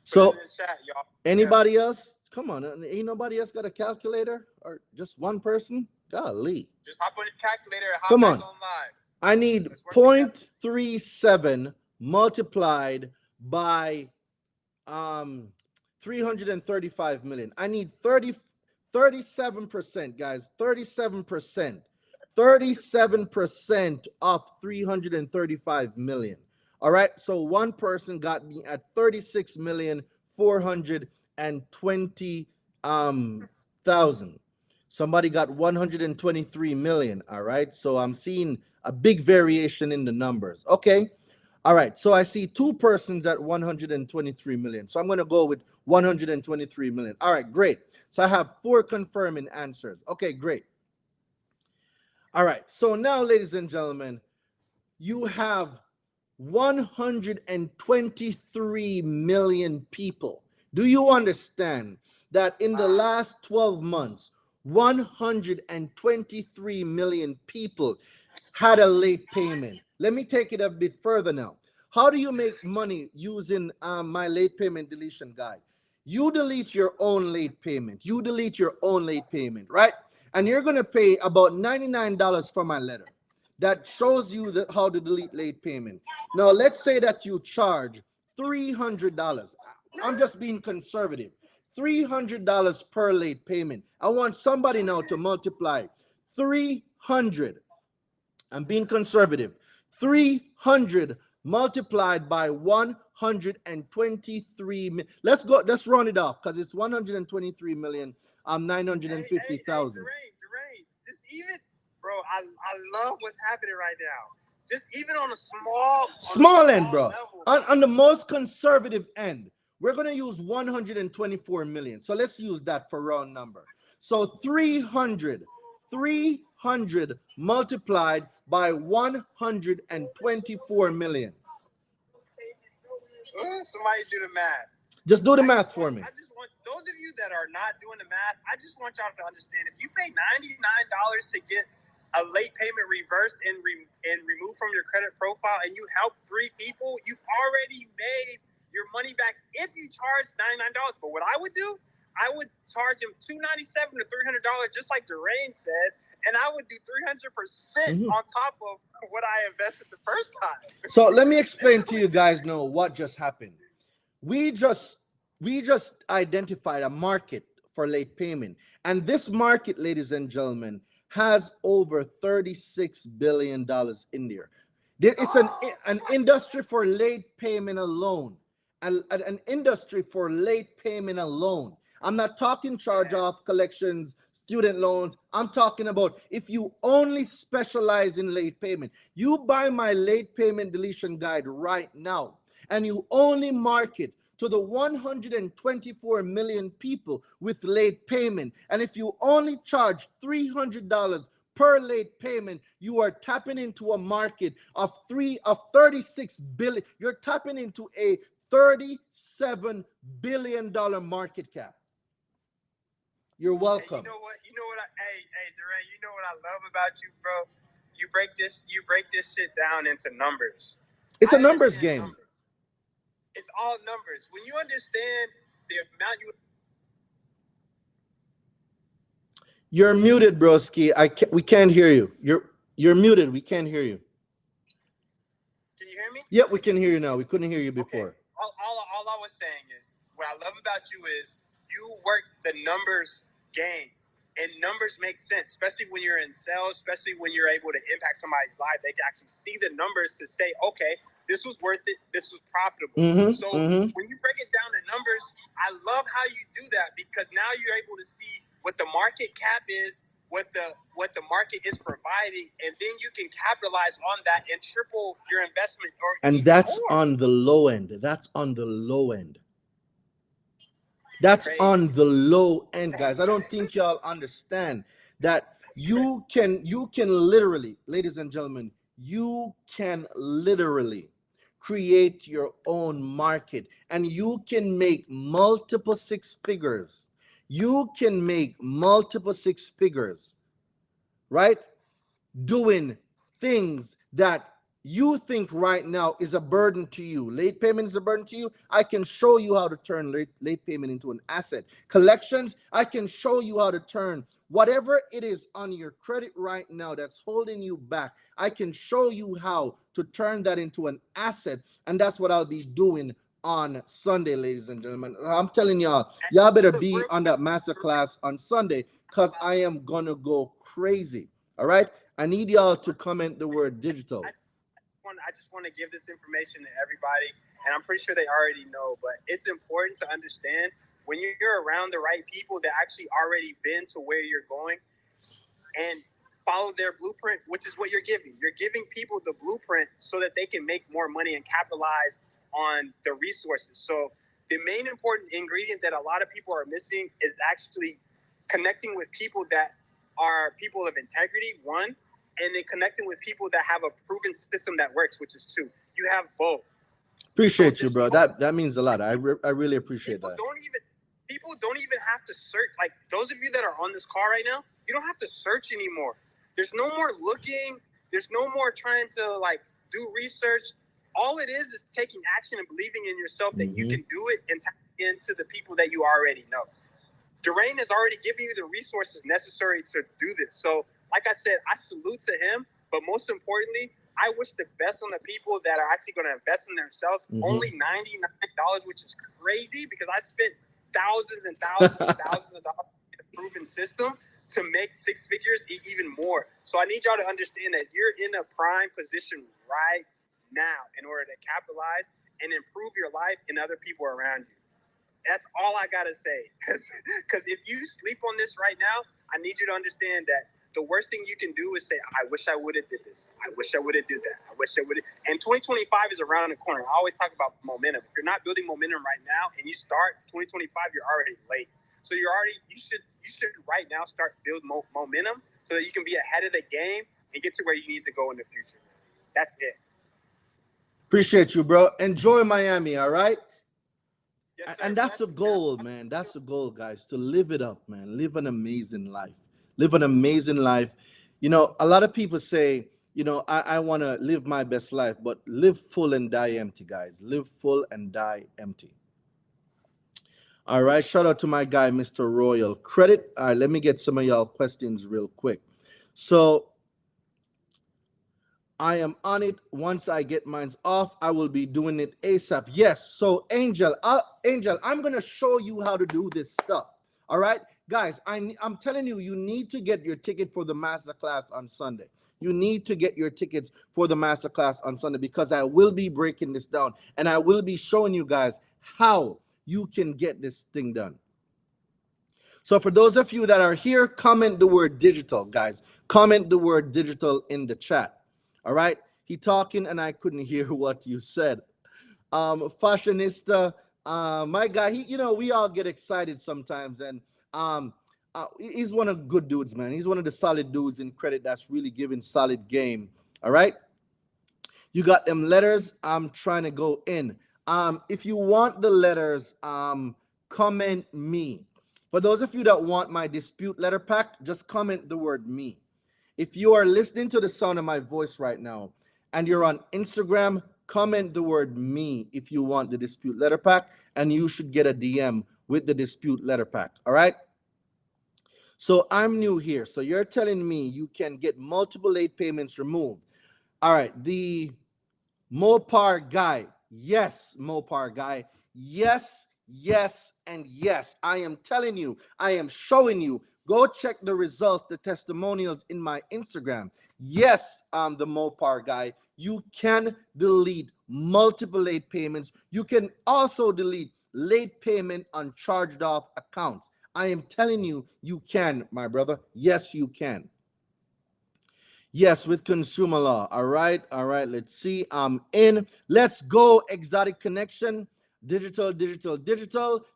So chat, anybody else? Come on, ain't nobody else got a calculator, or just one person? Golly. Just hop on your calculator and hop Come back on. on live. I need 0.37 multiplied by 335 million. I need 37%, guys. 37%. 37% of 335 million. All right. So one person got me at 36,420,000. Somebody got 123 million. All right. So I'm seeing a big variation in the numbers. Okay. All right. So I see two persons at 123 million. So I'm going to go with 123 million. All right. Great. So I have four confirming answers. Okay. Great. All right. So now, ladies and gentlemen, you have 123 million people. Do you understand that in the last 12 months, 123 million people had a late payment? Let me take it a bit further now. How do you make money using my late payment deletion guide? You delete your own late payment. You delete your own late payment, right? And you're going to pay about $99 for my letter that shows you how to delete late payment. Now, let's say that you charge $300. I'm just being conservative. $300 per late payment. I want somebody now to multiply 300. I'm being conservative. 300 multiplied by 123. Let's go. Let's run it off because it's 123 million. 950,000. Durain, just even, bro. I love what's happening right now. Just even on a small end, bro. On the most conservative end, we're gonna use 124 million. So let's use that for round number. So 300 multiplied by 124 million. Somebody do the math. Just do the math for me. I just want those of you that are not doing the math, I just want y'all to understand, if you pay $99 to get a late payment reversed and removed from your credit profile, and you help 3 people, you've already made your money back if you charge $99. But what I would do, I would charge him $297 to $300, just like Durain said, and I would do 300% on top of what I invested the first time. So let me explain to you guys now what just happened. We just identified a market for late payment, and this market, ladies and gentlemen, has over $36 billion in there. It's an industry for late payment alone, an industry for late payment alone. I'm not talking charge-off, collections, student loans. I'm talking about if you only specialize in late payment. You buy my late payment deletion guide right now, and you only market to the 124 million people with late payment. And if you only charge $300 per late payment, you are tapping into a market of 36 billion. You're tapping into a $37 billion market cap. You're welcome. Hey, you know what? Hey, Durain, you know what I love about you, bro? You break this shit down into numbers. It's a numbers game. Numbers. It's all numbers. When you understand the amount You're muted, broski. We can't hear you. You're muted. We can't hear you. Can you hear me? Yep, we can hear you now. We couldn't hear you before. Okay. All I was saying is, what I love about you is you work the numbers game. And numbers make sense, especially when you're in sales, especially when you're able to impact somebody's life. They can actually see the numbers to say, okay, this was worth it. This was profitable. When you break it down to numbers, I love how you do that, because now you're able to see what the market cap is, what the market is providing, and then you can capitalize on that and triple your investment. And that's on the low end. That's on the low end. That's crazy. On the low end, guys. I don't think y'all understand that you can literally, ladies and gentlemen, you can literally create your own market, and you can make multiple 6 figures. You can make multiple 6 figures, right? Doing things that you think right now is a burden to you, late payment is a burden to you, I can show you how to turn late payment into an asset. Collections, I can show you how to turn whatever it is on your credit right now that's holding you back. I can show you how to turn that into an asset. And that's what I'll be doing on Sunday, ladies and gentlemen. I'm telling y'all better be on that masterclass on Sunday because I am gonna go crazy. All right. I need y'all to comment the word digital. I just want to give this information to everybody, and I'm pretty sure they already know, but it's important to understand when you're around the right people that actually already been to where you're going and follow their blueprint, which is what you're giving. You're giving people the blueprint so that they can make more money and capitalize on the resources. So the main important ingredient that a lot of people are missing is actually connecting with people that are people of integrity, one, and then connecting with people that have a proven system that works, which is two. You have both. Appreciate you, bro. That means a lot. I really appreciate that. People don't even have to search. Like those of you that are on this call right now, you don't have to search anymore. There's no more looking. There's no more trying to like do research. All it is taking action and believing in yourself that you can do it and tapping into the people that you already know. Durain is already giving you the resources necessary to do this. So, like I said, I salute to him. But most importantly, I wish the best on the people that are actually going to invest in themselves. Only $99, which is crazy because I spent thousands and thousands and thousands of dollars in a proven system to make 6 figures even more. So I need y'all to understand that you're in a prime position right now in order to capitalize and improve your life and other people around you. That's all I got to say. Because if you sleep on this right now, I need you to understand that the worst thing you can do is say, I wish I would have did this. I wish I would have did that. I wish I would have. And 2025 is around the corner. I always talk about momentum. If you're not building momentum right now and you start 2025, you're already late. So you should right now start build momentum so that you can be ahead of the game and get to where you need to go in the future. That's it. Appreciate you, bro. Enjoy Miami, all right? Yes, sir. And that's the goal, man. That's the goal, guys, to live it up, man. Live an amazing life. Live an amazing life. You know, a lot of people say, you know, I want to live my best life, but live full and die empty, guys. Live full and die empty. All right. Shout out to my guy, Mr. Royal Credit. All right. Let me get some of y'all questions real quick. So I am on it. Once I get mine off, I will be doing it ASAP. Yes. So Angel, I'm going to show you how to do this stuff. All right. Guys, I'm telling you, you need to get your ticket for the masterclass on Sunday. You need to get your tickets for the masterclass on Sunday because I will be breaking this down and I will be showing you guys how you can get this thing done. So for those of you that are here, comment the word digital, guys. Comment the word digital in the chat. All right. He talking and I couldn't hear what you said. Fashionista, my guy, we all get excited sometimes, and he's one of the good dudes, man. He's one of the solid dudes in credit that's really giving solid game. All right. You got them letters. I'm trying to go in. If you want the letters, comment me. For those of you that want my dispute letter pack, just comment the word me. If you are listening to the sound of my voice right now and you're on Instagram, comment the word me if you want the dispute letter pack, and you should get a DM with the dispute letter pack. All right. So I'm new here. So you're telling me you can get multiple late payments removed. All right. The Mopar guy. Yes, Mopar guy. Yes, yes, and yes. I am telling you, I am showing you. Go check the results, the testimonials in my Instagram. Yes, the Mopar guy. You can delete multiple late payments. You can also delete late payment on charged off accounts. I am telling you, you can, my brother. Yes, you can. Yes, with consumer law. All right. Let's see. I'm in. Let's go. Exotic connection. Digital.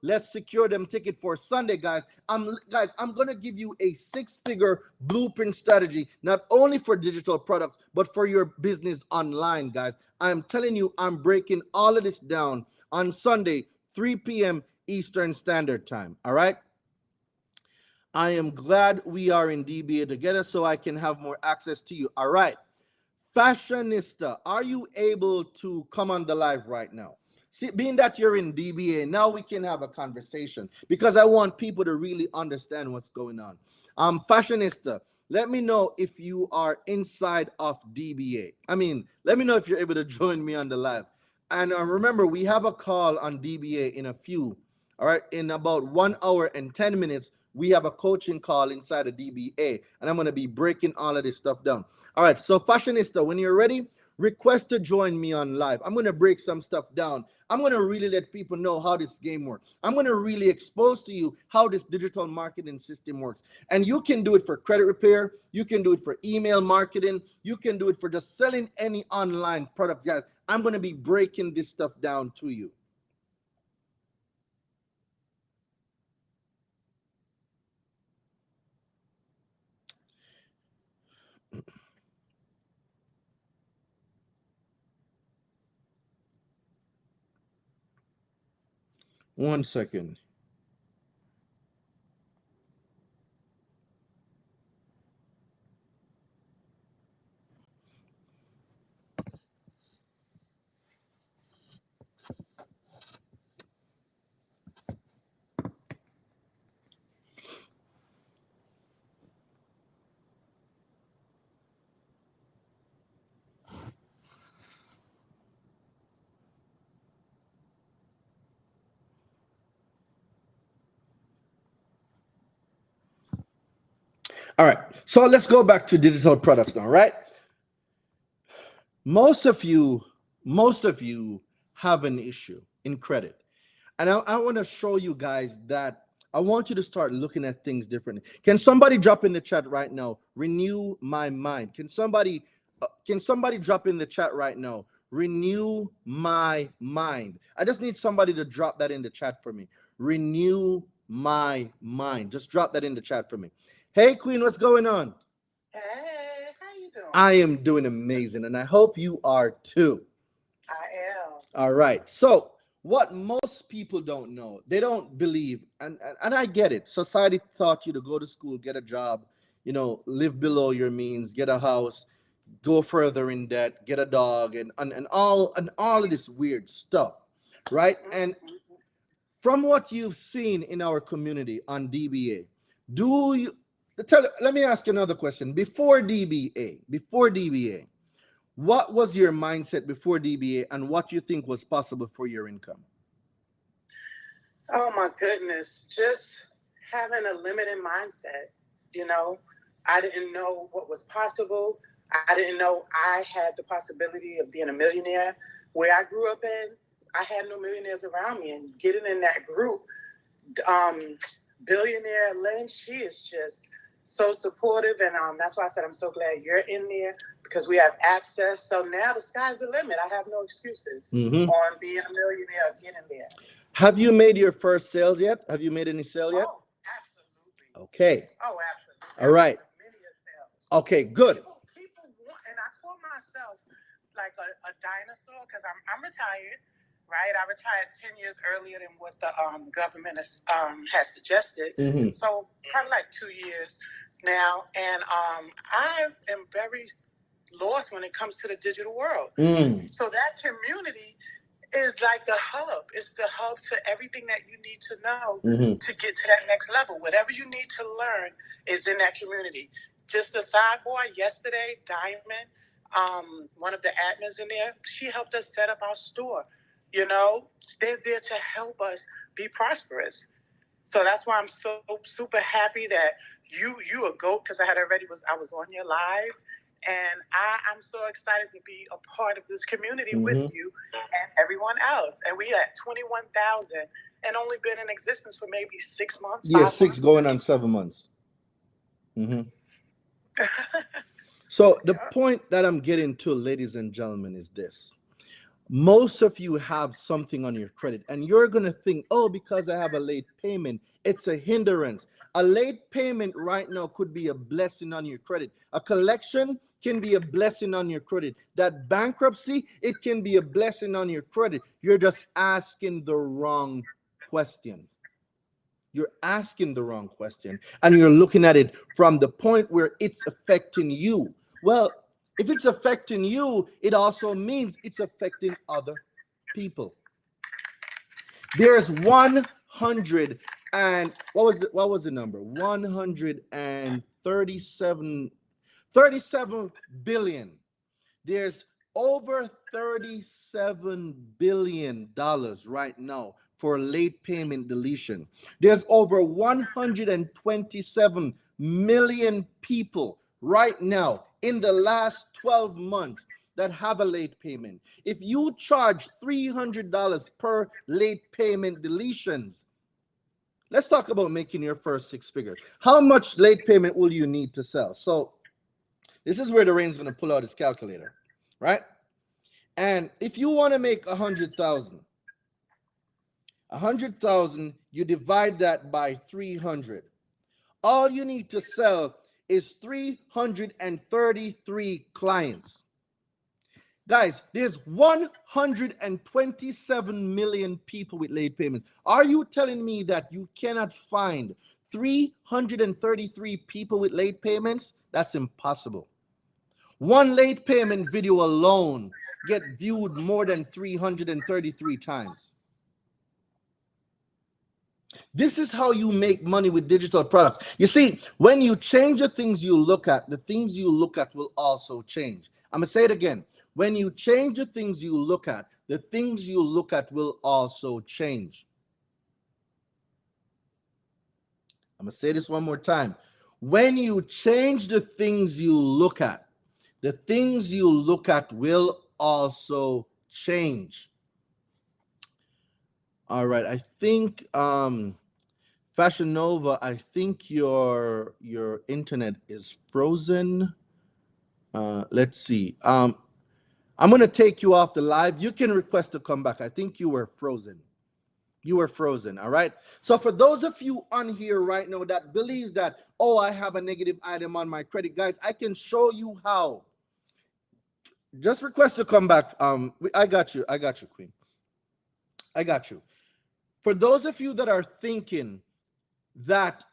Let's secure them ticket for Sunday, guys. I'm gonna give you a 6-figure blueprint strategy, not only for digital products, but for your business online, guys. I'm telling you, I'm breaking all of this down on Sunday, 3 p.m. Eastern Standard Time. All right. I am glad we are in DBA together so I can have more access to you. All right. Fashionista, are you able to come on the live right now? See, being that you're in DBA, now we can have a conversation because I want people to really understand what's going on. Fashionista, let me know if you are inside of DBA. I mean, let me know if you're able to join me on the live. And remember, we have a call on DBA in a few. All right, in about 1 hour and 10 minutes, we have a coaching call inside of DBA, and I'm going to be breaking all of this stuff down. All right, so Fashionista, when you're ready, request to join me on live. I'm going to break some stuff down. I'm going to really let people know how this game works. I'm going to really expose to you how this digital marketing system works. And you can do it for credit repair. You can do it for email marketing. You can do it for just selling any online product. Guys, I'm going to be breaking this stuff down to you. One second. All right, so let's go back to digital products now, right? Most of you have an issue in credit. And I want to show you guys that I want you to start looking at things differently. Can somebody drop in the chat right now? Renew my mind. Can somebody drop in the chat right now? Renew my mind. I just need somebody to drop that in the chat for me. Renew my mind. Just drop that in the chat for me. Hey, Queen, what's going on? Hey, how you doing? I am doing amazing, and I hope you are too. I am. All right. So, what most people don't know, they don't believe, and I get it. Society taught you to go to school, get a job, live below your means, get a house, go further in debt, get a dog, and all of this weird stuff, right? And from what you've seen in our community on DBA, let me ask you another question. Before DBA, what was your mindset before DBA, and what you think was possible for your income? Oh my goodness, just having a limited mindset. I didn't know what was possible. I didn't know I had the possibility of being a millionaire. Where I grew up in, I had no millionaires around me, and getting in that group, billionaire Lynn, she is just so supportive, and that's why I said I'm so glad you're in there, because we have access. So now the sky's the limit. I have no excuses on being a millionaire or getting there. Have you made your first sales yet? Have you made any sale yet? Oh, absolutely. Okay. Oh, absolutely. All right. Many sales. Okay, good. People want, and I call myself like a dinosaur because I'm retired, right? I retired 10 years earlier than what the government has suggested. So probably like 2 years now. And I am very lost when it comes to the digital world. So that community is like the hub. It's the hub to everything that you need to know to get to that next level. Whatever you need to learn is in that community. Just a sidebar, yesterday, Diamond, one of the admins in there, she helped us set up our store. They're there to help us be prosperous. So that's why I'm so super happy that you a GOAT, because I was on your live. And I'm so excited to be a part of this community with you and everyone else. And we at 21,000 and only been in existence for maybe 6 months. Yeah, 6 going on 7 months. So the point that I'm getting to, ladies and gentlemen, is this. Most of you have something on your credit, and you're going to think, oh, because I have a late payment, it's a hindrance. A late payment right now could be a blessing on your credit. A collection can be a blessing on your credit. That bankruptcy, it can be a blessing on your credit. You're just asking the wrong question. You're asking the wrong question, and you're looking at it from the point where it's affecting you. Well, If it's affecting you, it also means it's affecting other people. There's 100 and what was the number? 37 billion. There's over $37 billion right now for late payment deletion. There's over 127 million people right now in the last 12 months that have a late payment. If you charge $300 per late payment deletions, let's talk about making your first six figures. How much late payment will you need to sell? So this is where the Rain's going to pull out his calculator, right? And if you want to make 100,000, you divide that by 300. All you need to sell is 333 clients. Guys, there's 127 million people with late payments. Are you telling me that you cannot find 333 people with late payments? That's impossible. One late payment video alone get viewed more than 333 times. This is how you make money with digital products. You see, when you change the things you look at, the things you look at will also change. I'm going to say it again. When you change the things you look at, the things you look at will also change. I'm going to say this one more time. When you change the things you look at, the things you look at will also change. All right, I think Fashion Nova, I think your internet is frozen. Let's see. I'm going to take you off the live. You can request to come back. I think you were frozen. You were frozen, all right? So for those of you on here right now that believes that, oh, I have a negative item on my credit, guys, I can show you how. Just request to come back. I got you, Queen. I got you. For those of you that are thinking that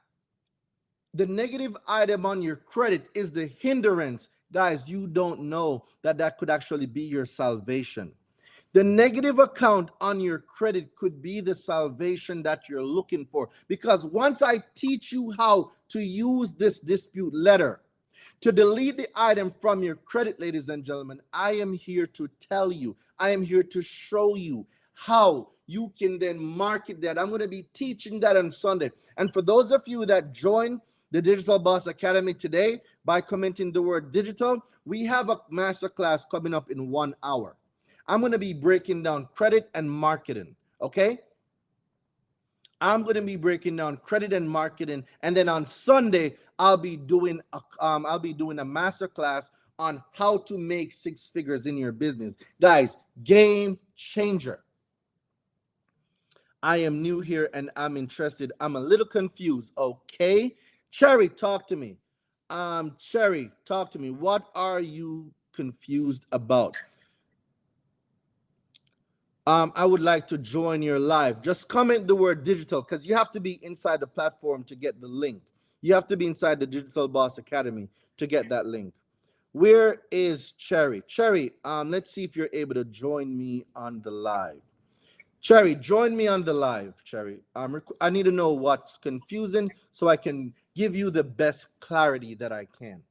the negative item on your credit is the hindrance, guys, you don't know that that could actually be your salvation. The negative account on your credit could be the salvation that you're looking for. Because once I teach you how to use this dispute letter to delete the item from your credit, ladies and gentlemen, I am here to tell you, I am here to show you how you can then market that. I'm going to be teaching that on Sunday. And for those of you that join the Digital Boss Academy today by commenting the word digital, we have a masterclass coming up in 1 hour. I'm going to be breaking down credit and marketing, okay? I'm going to be breaking down credit and marketing, and then on Sunday I'll be doing a masterclass on how to make 6 figures in your business. Guys, game changer. I am new here and I'm interested. I'm a little confused. Okay, Cherry, talk to me. Cherry, talk to me. What are you confused about? I would like to join your live. Just comment the word digital, because you have to be inside the platform to get the link. You have to be inside the Digital Boss Academy to get that link. Where is Cherry? Cherry, let's see if you're able to join me on the live. Cherry, join me on the live, Cherry. I need to know what's confusing so I can give you the best clarity that I can.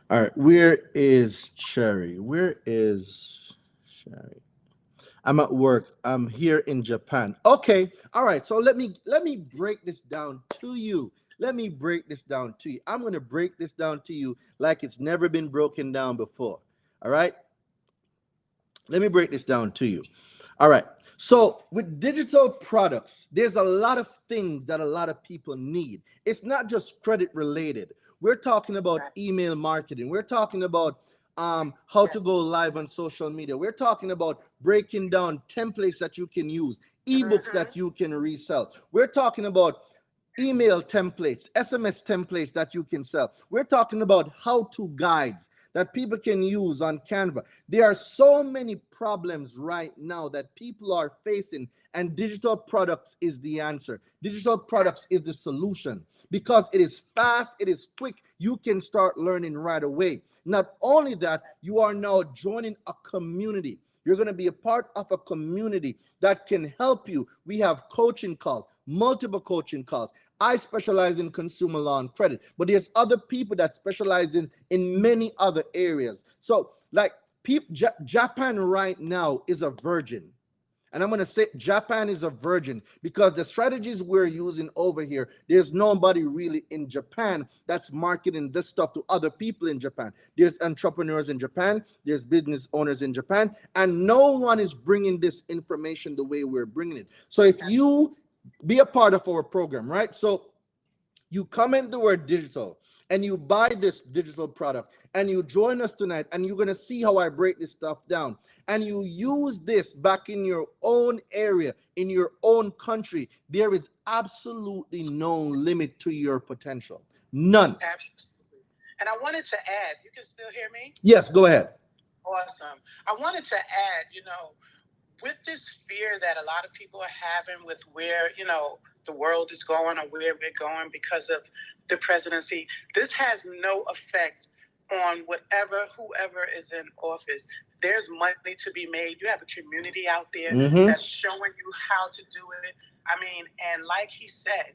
All right, where is Cherry? Where is Cherry? I'm at work. I'm here in Japan. Okay, all right. So let me break this down to you. Let me break this down to you. I'm going to break this down to you like it's never been broken down before. All right? Let me break this down to you. All right. So with digital products, there's a lot of things that a lot of people need. It's not just credit related. We're talking about email marketing. We're talking about how to go live on social media. We're talking about breaking down templates that you can use, ebooks that you can resell. We're talking about email templates, SMS templates that you can sell. We're talking about how-to guides that people can use on Canva. There are so many problems right now that people are facing, and digital products is the answer. Digital products is the solution because it is fast, it is quick. You can start learning right away. Not only that, you are now joining a community. You're going to be a part of a community that can help you. We have coaching calls, multiple coaching calls. I specialize in consumer law and credit, but there's other people that specialize in many other areas. So like Japan right now is a virgin. And I'm going to say Japan is a virgin because the strategies we're using over here, there's nobody really in Japan that's marketing this stuff to other people in Japan. There's entrepreneurs in Japan, there's business owners in Japan, and no one is bringing this information the way we're bringing it. So if you be a part of our program, right? So you comment the word digital and you buy this digital product and you join us tonight, and you're going to see how I break this stuff down, and you use this back in your own area, in your own country, there is absolutely no limit to your potential. None. Absolutely. And I wanted to add, you can still hear me? Yes, go ahead. Awesome. I wanted to add, with this fear that a lot of people are having with where, the world is going or where we're going because of the presidency, this has no effect on whoever is in office. There's money to be made. You have a community out there that's showing you how to do it. I mean, and like he said,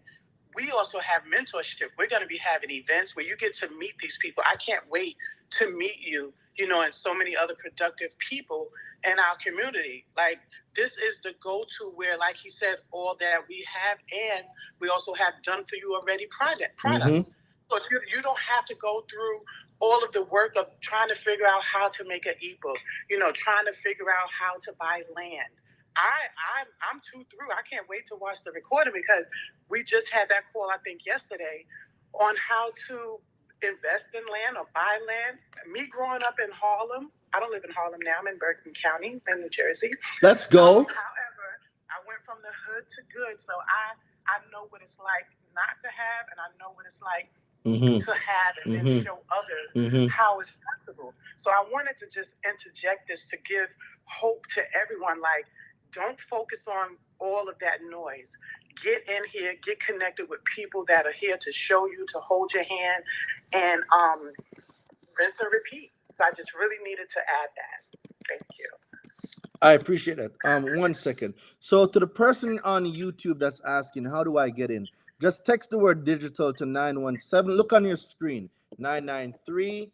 we also have mentorship. We're going to be having events where you get to meet these people. I can't wait to meet you, and so many other productive people in our community. Like, this is the go-to where, like he said, all that we have, and we also have done for you already products. So you don't have to go through all of the work of trying to figure out how to make an ebook, trying to figure out how to buy land. I'm too through. I can't wait to watch the recording because we just had that call, I think, yesterday on how to invest in land or buy land. Me growing up in Harlem, I don't live in Harlem now. I'm in Bergen County in New Jersey. Let's go. However, I went from the hood to good, so I know what it's like not to have, and I know what it's like to have, and then show others how it's possible. So I wanted to just interject this to give hope to everyone. Like, don't focus on all of that noise. Get in here, get connected with people that are here to show you, to hold your hand, and rinse and repeat. So I just really needed to add that. Thank you. I appreciate it. 1 second. So to the person on YouTube that's asking, how do I get in? Just text the word digital to 917. Look on your screen, 993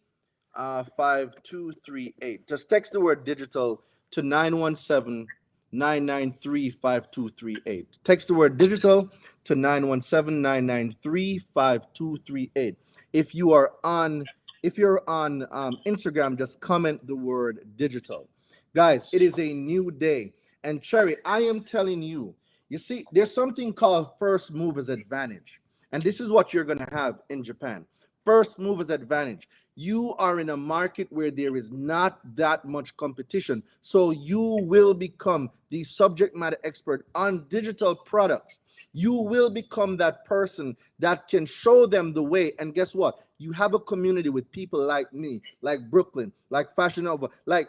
5238. Just text the word digital to 917 993 5238. Text the word digital to 917 993 5238. If you're on Instagram, just comment the word digital. Guys, it is a new day. And Cherry, I am telling you, you see, there's something called first movers advantage. And this is what you're going to have in Japan. First movers advantage. You are in a market where there is not that much competition. So you will become the subject matter expert on digital products. You will become that person that can show them the way. And guess what? You have a community with people like me, like Brooklyn, like Fashion Nova, like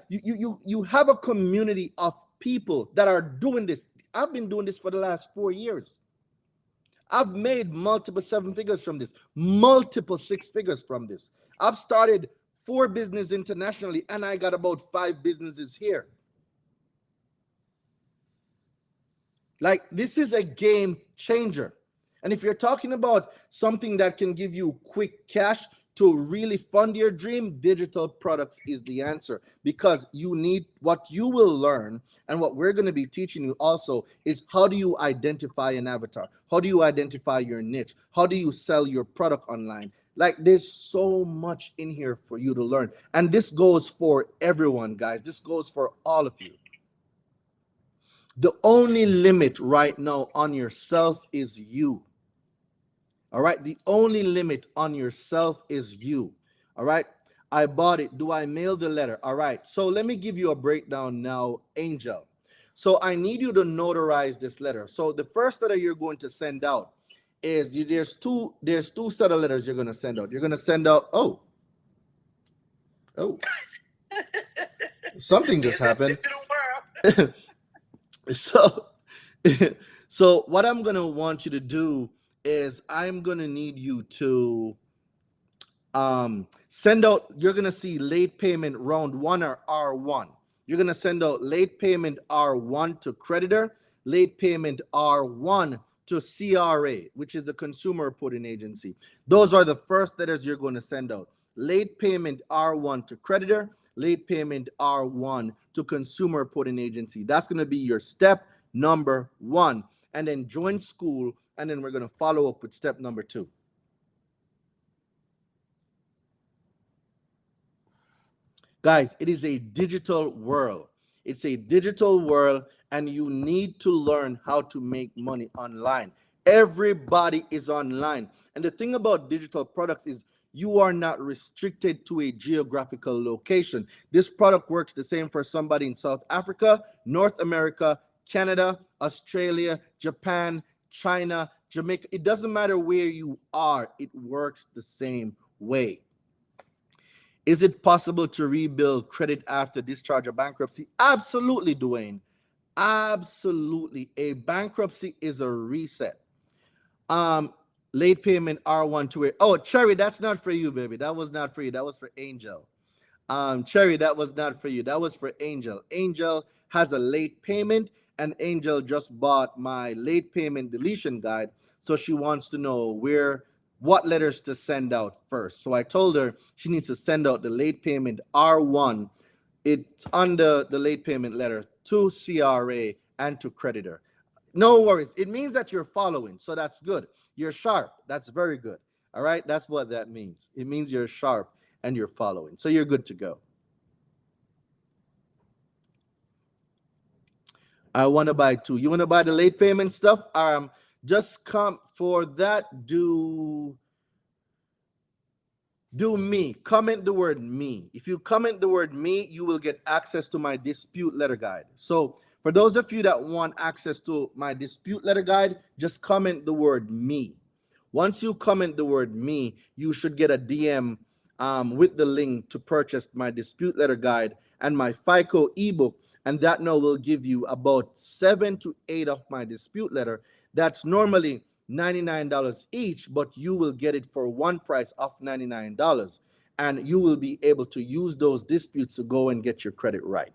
you have a community of people that are doing this. I've been doing this for the last 4 years. I've made multiple 7 figures from this, multiple 6 figures from this. I've started 4 businesses internationally, and I got about 5 businesses here. Like, this is a game changer. And if you're talking about something that can give you quick cash to really fund your dream, digital products is the answer, because you need, what you will learn and what we're going to be teaching you also is, how do you identify an avatar? How do you identify your niche? How do you sell your product online? Like, there's so much in here for you to learn. And this goes for everyone, guys. This goes for all of you. The only limit right now on yourself is you. All right. The only limit on yourself is you. All right. I bought it. Do I mail the letter? All right. So let me give you a breakdown now, Angel. So I need you to notarize this letter. So the first letter you're going to send out is there's two set of letters you're going to send out. You're going to send out oh something just happened. So so what I'm going to want you to do is I'm going to need you to send out, you're going to see late payment round 1 or R1. You're going to send out late payment R1 to creditor, late payment R1 to CRA, which is the consumer reporting agency. Those are the first letters you're going to send out. Late payment R1 to creditor, late payment R1 to consumer reporting agency. That's going to be your step number 1. And then join school, and then we're going to follow up with step number 2. Guys, it is a digital world. It's a digital world, and you need to learn how to make money online. Everybody is online. And the thing about digital products is you are not restricted to a geographical location. This product works the same for somebody in South Africa, North America, Canada, Australia, Japan, China, Jamaica. It doesn't matter where you are, it works the same way. Is it possible to rebuild credit after discharge or bankruptcy? Absolutely, Dwayne. Absolutely. A bankruptcy is a reset. Late payment R1 to it. Oh, Cherry, that's not for you, baby. That was not for you. That was for Angel. Cherry, that was not for you. That was for Angel. Angel has a late payment, and Angel just bought my late payment deletion guide. So she wants to know what letters to send out first. So I told her she needs to send out the late payment R1. It's under the late payment letter to CRA and to creditor. No worries. It means that you're following. So that's good. You're sharp. That's very good. All right. That's what that means. It means you're sharp and you're following. So you're good to go. I want to buy 2. You want to buy the late payment stuff? Just come for that. Do me. Comment the word me. If you comment the word me, you will get access to my dispute letter guide. So for those of you that want access to my dispute letter guide, just comment the word me. Once you comment the word me, you should get a DM with the link to purchase my dispute letter guide and my FICO ebook. And that now will give you about 7 to 8 of my dispute letter. That's normally $99 each, but you will get it for one price of $99. And you will be able to use those disputes to go and get your credit right.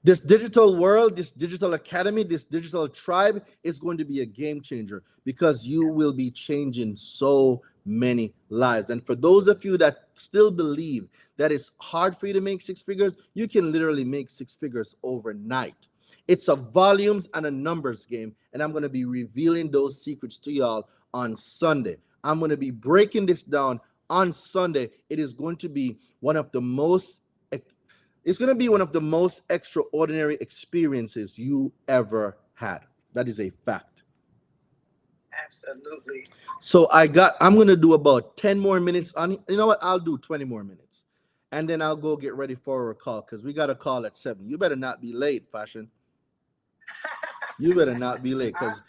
This digital world, this digital academy, this digital tribe is going to be a game changer because you will be changing so many lives. And for those of you that still believe that it's hard for you to make 6 figures, you can literally make 6 figures overnight. It's a volumes and a numbers game, and I'm going to be revealing those secrets to y'all on Sunday. I'm going to be breaking this down on Sunday. It is going to be one of the most extraordinary experiences you ever had. That is a fact. Absolutely. So I'm going to do about 10 more minutes on, you know what? I'll do 20 more minutes. And then I'll go get ready for a call because we got a call at 7. You better not be late, Fashion. You better not be late because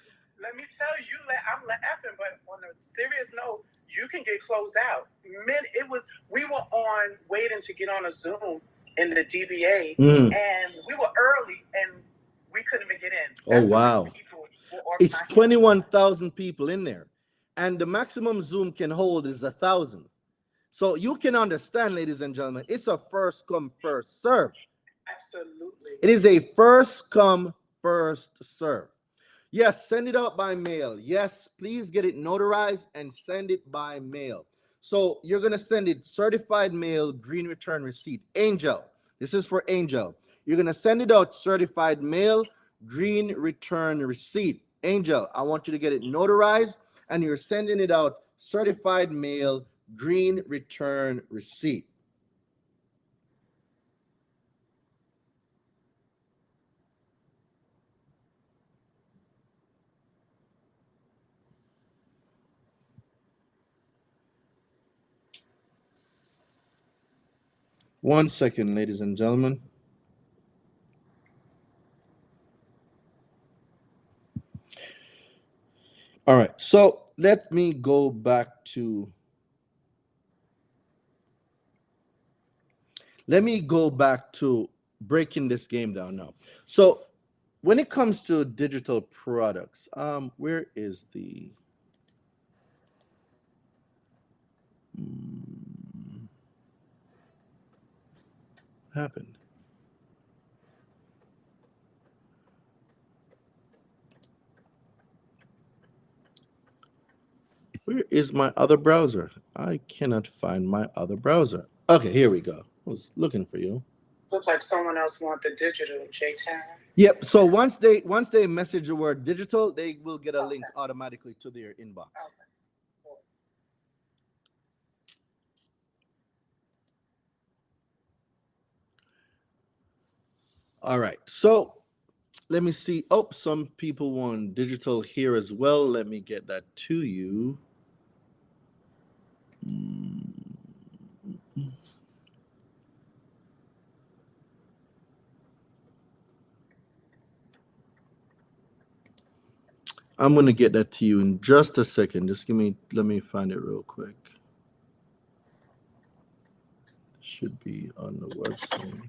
let me tell you, I'm laughing, but on a serious note, you can get closed out. We were on waiting to get on a Zoom in the DBA, and we were early, and we couldn't even get in. That's wow. It's 21,000 people in there, and the maximum Zoom can hold is 1,000. So you can understand, ladies and gentlemen, it's a first come, first serve. Absolutely. It is a first come, first serve. Yes, send it out by mail. Yes, please get it notarized and send it by mail. So you're going to send it certified mail, green return receipt. Angel, this is for Angel. You're going to send it out certified mail, green return receipt. Angel, I want you to get it notarized, and you're sending it out certified mail, green return receipt. 1 second, ladies and gentlemen. All right, so let me go back to breaking this game down now. So when it comes to digital products, where is the happened? Where is my other browser? I cannot find my other browser. Okay, here we go. I was looking for you. Look like someone else want the digital, J-Town. Yep. So once they message the word digital, they will get a link automatically to their inbox. Okay. All right. So let me see. Oh, some people want digital here as well. Let me get that to you. I'm going to get that to you in just a second. Let me find it real quick. Should be on the website.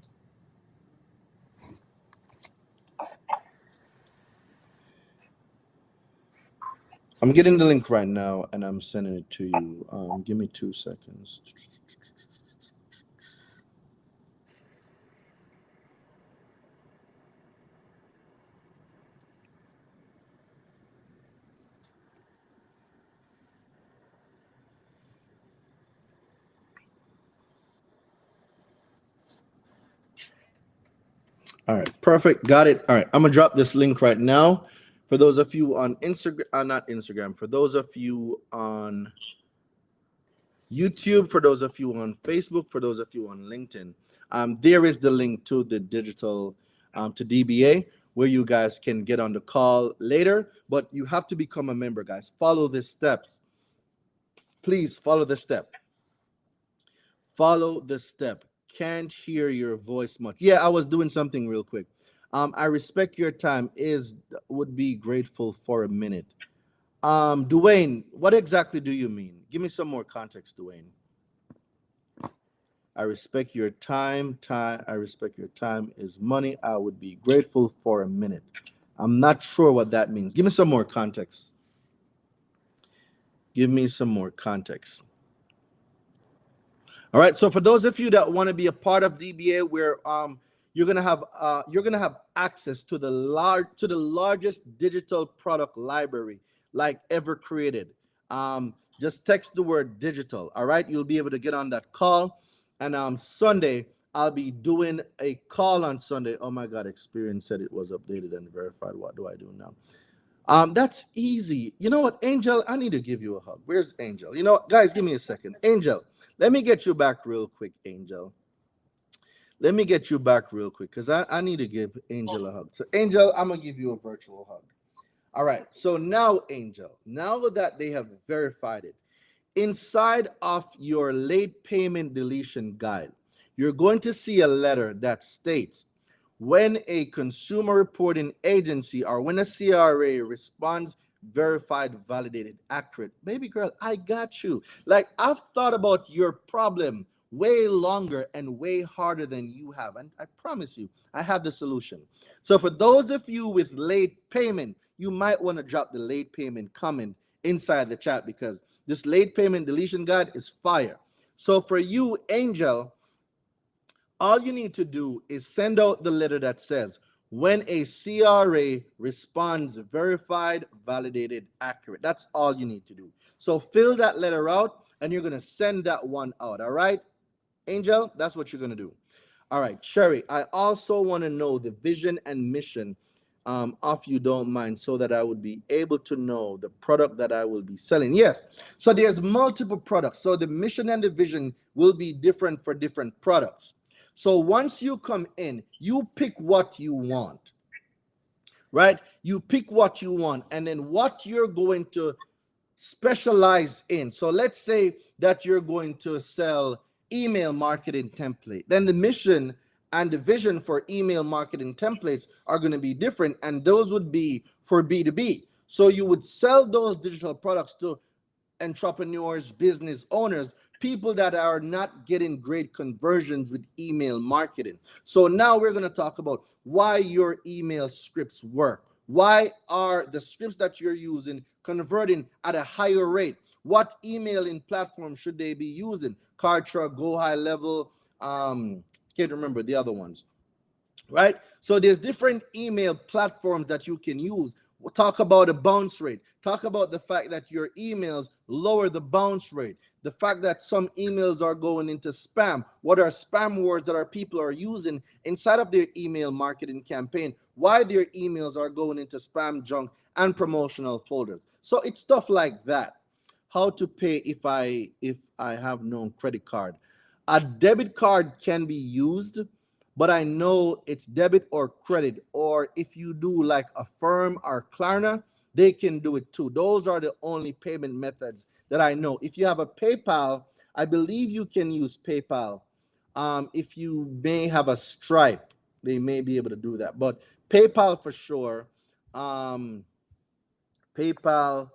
I'm getting the link right now and I'm sending it to you. Give me 2 seconds. All right, perfect. Got it. All right, I'm gonna drop this link right now. For those of you on Instagram, not Instagram, for those of you on YouTube, for those of you on Facebook, for those of you on LinkedIn, there is the link to the digital, to DBA, where you guys can get on the call later. But you have to become a member, guys. Follow the steps. Please follow the step. Follow the step. Can't hear your voice much. Yeah, I was doing something real quick. I respect your time. Would be grateful for a minute. Dwayne, what exactly do you mean? Give me some more context, Dwayne. I respect your time. I respect your time is money. I would be grateful for a minute. I'm not sure what that means. Give me some more context. Give me some more context. All right. So for those of you that want to be a part of DBA, where you're gonna have access to the largest digital product library like ever created. Just text the word digital. All right. You'll be able to get on that call. And Sunday, I'll be doing a call on Sunday. Oh my God, Experience said it was updated and verified. What do I do now? That's easy. You know what, Angel? I need to give you a hug. Where's Angel? You know, guys, give me a second. Angel, let me get you back real quick, Angel. Let me get you back real quick because I need to give Angel a hug. So, Angel, I'm going to give you a virtual hug. All right. So now, Angel, now that they have verified it, inside of your late payment deletion guide, you're going to see a letter that states, when a consumer reporting agency or when a CRA responds verified, validated, accurate. Baby girl, I got you. Like, I've thought about your problem way longer and way harder than you have. And I promise you, I have the solution. So for those of you with late payment, you might want to drop the late payment comment inside the chat because this late payment deletion guide is fire. So for you, Angel, all you need to do is send out the letter that says, when a CRA responds verified, validated, accurate. That's all you need to do. So fill that letter out and you're going to send that one out. All right, Angel, that's what you're going to do. All right, Sherry, I also want to know the vision and mission if you don't mind, so that I would be able to know the product that I will be selling. Yes, so there's multiple products. So the mission and the vision will be different for different products. So once you come in, you pick what you want, right? You pick what you want and then what you're going to specialize in. So let's say that you're going to sell email marketing template. Then the mission and the vision for email marketing templates are going to be different, and those would be for B2B. So you would sell those digital products to entrepreneurs, business owners, people that are not getting great conversions with email marketing. So now we're going to talk about why your email scripts work. Why are the scripts that you're using converting at a higher rate? What emailing platform should they be using? Kartra, Go High Level, can't remember the other ones, right? So there's different email platforms that you can use. We'll talk about a bounce rate. Talk about the fact that your emails lower the bounce rate. The fact that some emails are going into spam. What are spam words that our people are using inside of their email marketing campaign? Why their emails are going into spam, junk, and promotional folders. So it's stuff like that. How to pay if I have no credit card. A debit card can be used, but I know it's debit or credit, or if you do like a firm or Klarna, they can do it too. Those are the only payment methods that I know. If you have a PayPal, I believe you can use PayPal. If you may have a Stripe, they may be able to do that. But PayPal for sure. PayPal,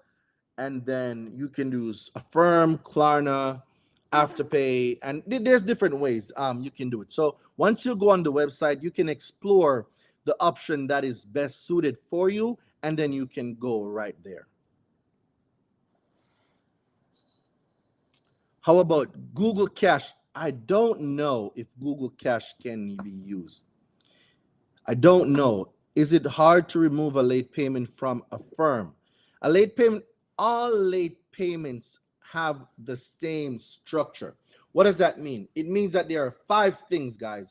and then you can use Affirm, Klarna, Afterpay, and there's different ways you can do it. So once you go on the website, you can explore the option that is best suited for you, and then you can go right there. How about Google Cash? I don't know if Google Cash can be used. I don't know. Is it hard to remove a late payment from a firm? A late payment, all late payments have the same structure. What does that mean? It means that there are 5 things, guys.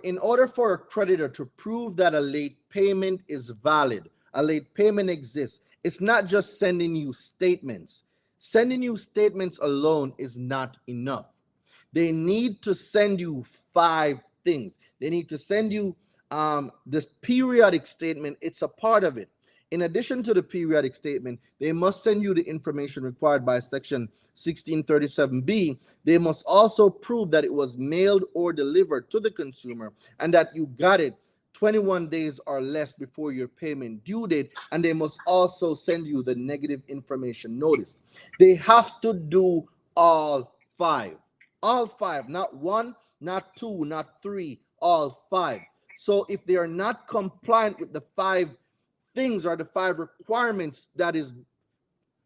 In order for a creditor to prove that a late payment is valid, a late payment exists, it's not just sending you statements. Sending you statements alone is not enough. They need to send you 5 things. They need to send you this periodic statement. It's a part of it. In addition to the periodic statement, they must send you the information required by Section 1637B. They must also prove that it was mailed or delivered to the consumer and that you got it 21 days or less before your payment due date. And they must also send you the negative information notice. They have to do all 5. All 5, not 1, not 2, not 3, all 5. So if they are not compliant with the 5 things or the 5 requirements that is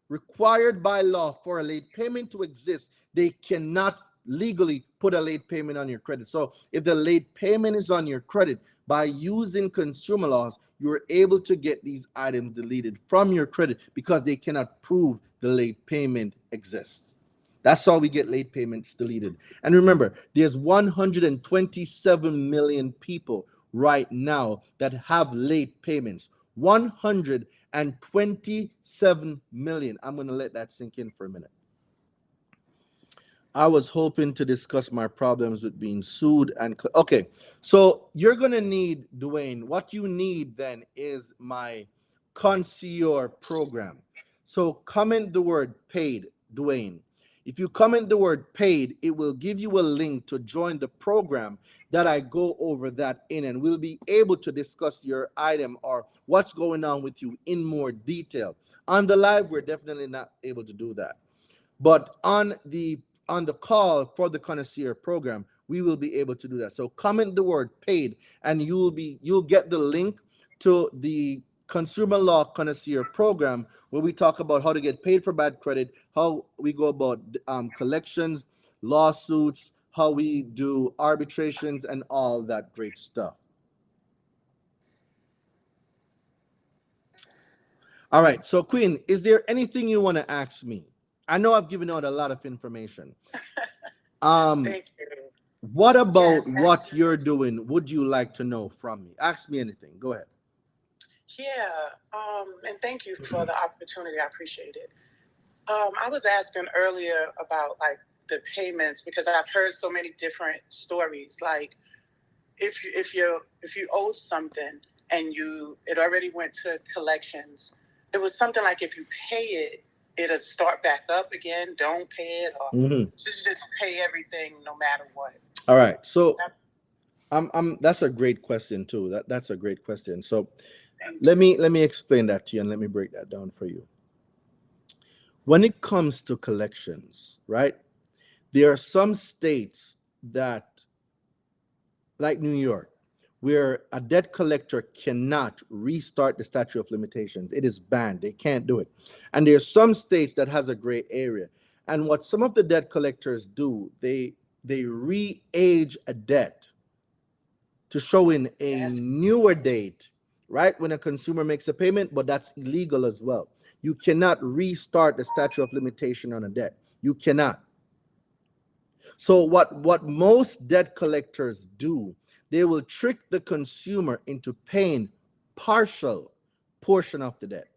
required by law for a late payment to exist, they cannot legally put a late payment on your credit. So if the late payment is on your credit, by using consumer laws, you're able to get these items deleted from your credit because they cannot prove the late payment exists. That's how we get late payments deleted. And remember, there's 127 million people right now that have late payments. 127 million. I'm going to let that sink in for a minute. I was hoping to discuss my problems with being sued and okay. So you're going to need, Dwayne, what you need then is my concierge program. So comment the word paid, Dwayne. If you comment the word paid, it will give you a link to join the program that I go over that in, and we'll be able to discuss your item or what's going on with you in more detail. On the live, we're definitely not able to do that. But on the call for the concierge program, we will be able to do that. So comment the word paid, and you'll get the link to the consumer law concierge program, where we talk about how to get paid for bad credit, how we go about collections, lawsuits, how we do arbitrations, and all that great stuff. All right. So Queen, is there anything you want to ask me? I know I've given out a lot of information. Thank you. What about what you're doing would you like to know from me? Ask me anything. Go ahead. Yeah, and thank you for the opportunity. I appreciate it. I was asking earlier about like the payments because I've heard so many different stories. Like if you owed something and it already went to collections, it was something like if you pay it it'll start back up again. Don't pay it, or just pay everything no matter what. All right. So that's a great question too. That's a great question. So let me explain that to you and let me break that down for you. When it comes to collections, right? There are some states that, like New York, where a debt collector cannot restart the statute of limitations. It is banned. They can't do it. And there's some states that has a gray area. And what some of the debt collectors do, they re-age a debt to show in a newer date, right? When a consumer makes a payment, but that's illegal as well. You cannot restart the statute of limitation on a debt. You cannot. So what most debt collectors do, they will trick the consumer into paying partial portion of the debt.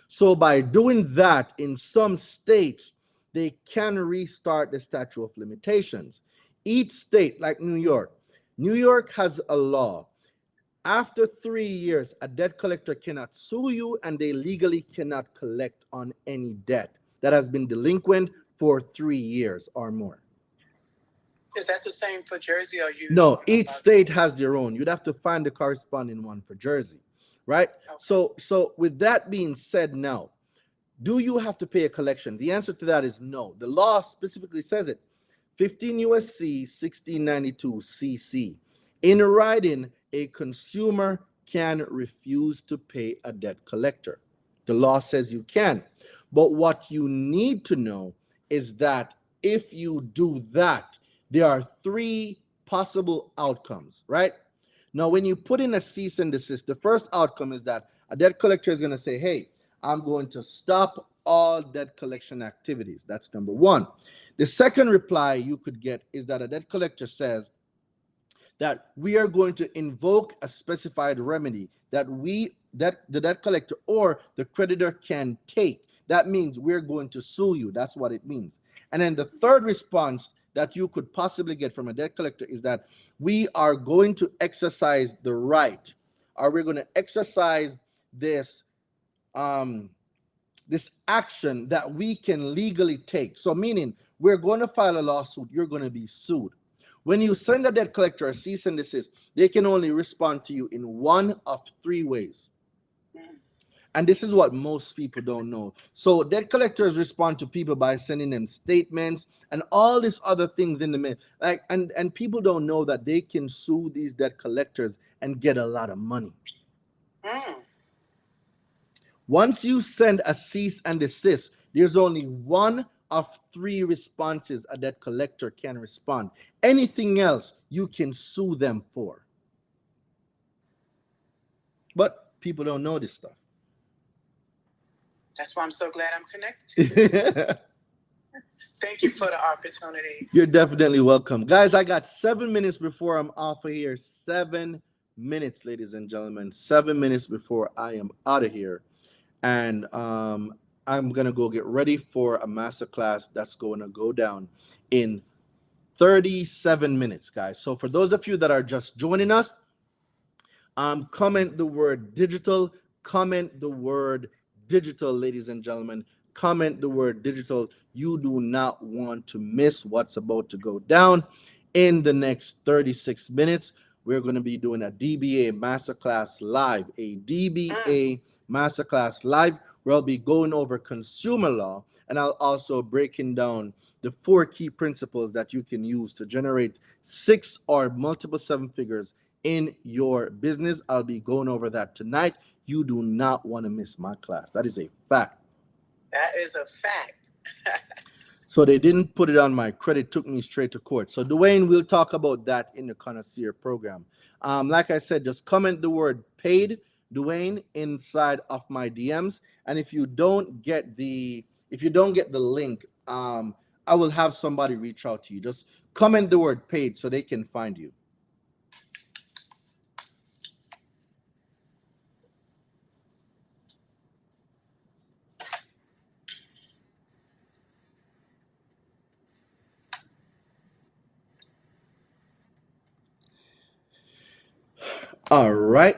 So by doing that, in some states, they can restart the statute of limitations. Each state, like New York has a law. After 3 years, a debt collector cannot sue you and they legally cannot collect on any debt that has been delinquent for 3 years or more. Is that the same for Jersey, or you? No, each state has their own. You'd have to find the corresponding one for Jersey, right? Okay. So with that being said, now, do you have to pay a collection? The answer to that is no. The law specifically says it. 15 USC 1692 CC. In writing, a consumer can refuse to pay a debt collector. The law says you can. But what you need to know is that if you do that, there are 3 possible outcomes, right? Now, when you put in a cease and desist, the first outcome is that a debt collector is going to say, hey, I'm going to stop all debt collection activities. That's number 1. The second reply you could get is that a debt collector says that we are going to invoke a specified remedy that the debt collector or the creditor can take. That means we're going to sue you. That's what it means. And then the third response that you could possibly get from a debt collector is that we are going to exercise the right, or we're going to exercise this this action that we can legally take. So meaning we're going to file a lawsuit, you're going to be sued. When you send a debt collector a cease and desist, they can only respond to you in one of 3 ways. And this is what most people don't know. So debt collectors respond to people by sending them statements and all these other things in the middle. Like, and people don't know that they can sue these debt collectors and get a lot of money. Once you send a cease and desist, there's only one of 3 responses a debt collector can respond. Anything else you can sue them for. But people don't know this stuff. That's why I'm so glad I'm connected to you. Thank you for the opportunity. You're definitely welcome. Guys, I got 7 minutes before I'm off of here. 7 minutes, ladies and gentlemen. 7 minutes before I am out of here. And I'm going to go get ready for a masterclass that's going to go down in 37 minutes, guys. So for those of you that are just joining us, comment the word digital. Comment the word digital, ladies and gentlemen. Comment the word digital. You do not want to miss what's about to go down in the next 36 minutes. We're going to be doing a DBA Masterclass Live, a DBA Masterclass Live, where I'll be going over consumer law, and I'll also breaking down the 4 key principles that you can use to generate 6 or multiple 7 figures in your business. I'll be going over that tonight. You do not want to miss my class. That is a fact. That is a fact. So they didn't put it on my credit, took me straight to court. So Dwayne, we'll talk about that in the Connoisseur program. Like I said, just comment the word paid, Dwayne, inside of my DMs. And if you don't get the link, I will have somebody reach out to you. Just comment the word paid so they can find you. All right.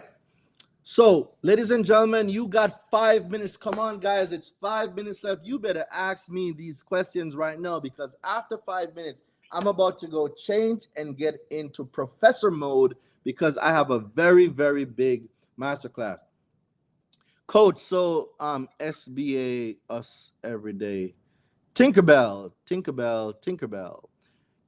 So, ladies and gentlemen, you got 5 minutes. Come on, guys. It's 5 minutes left. You better ask me these questions right now, because after 5 minutes, I'm about to go change and get into professor mode, because I have a very, very big masterclass. Coach, so SBA, us every day. Tinkerbell, Tinkerbell, Tinkerbell.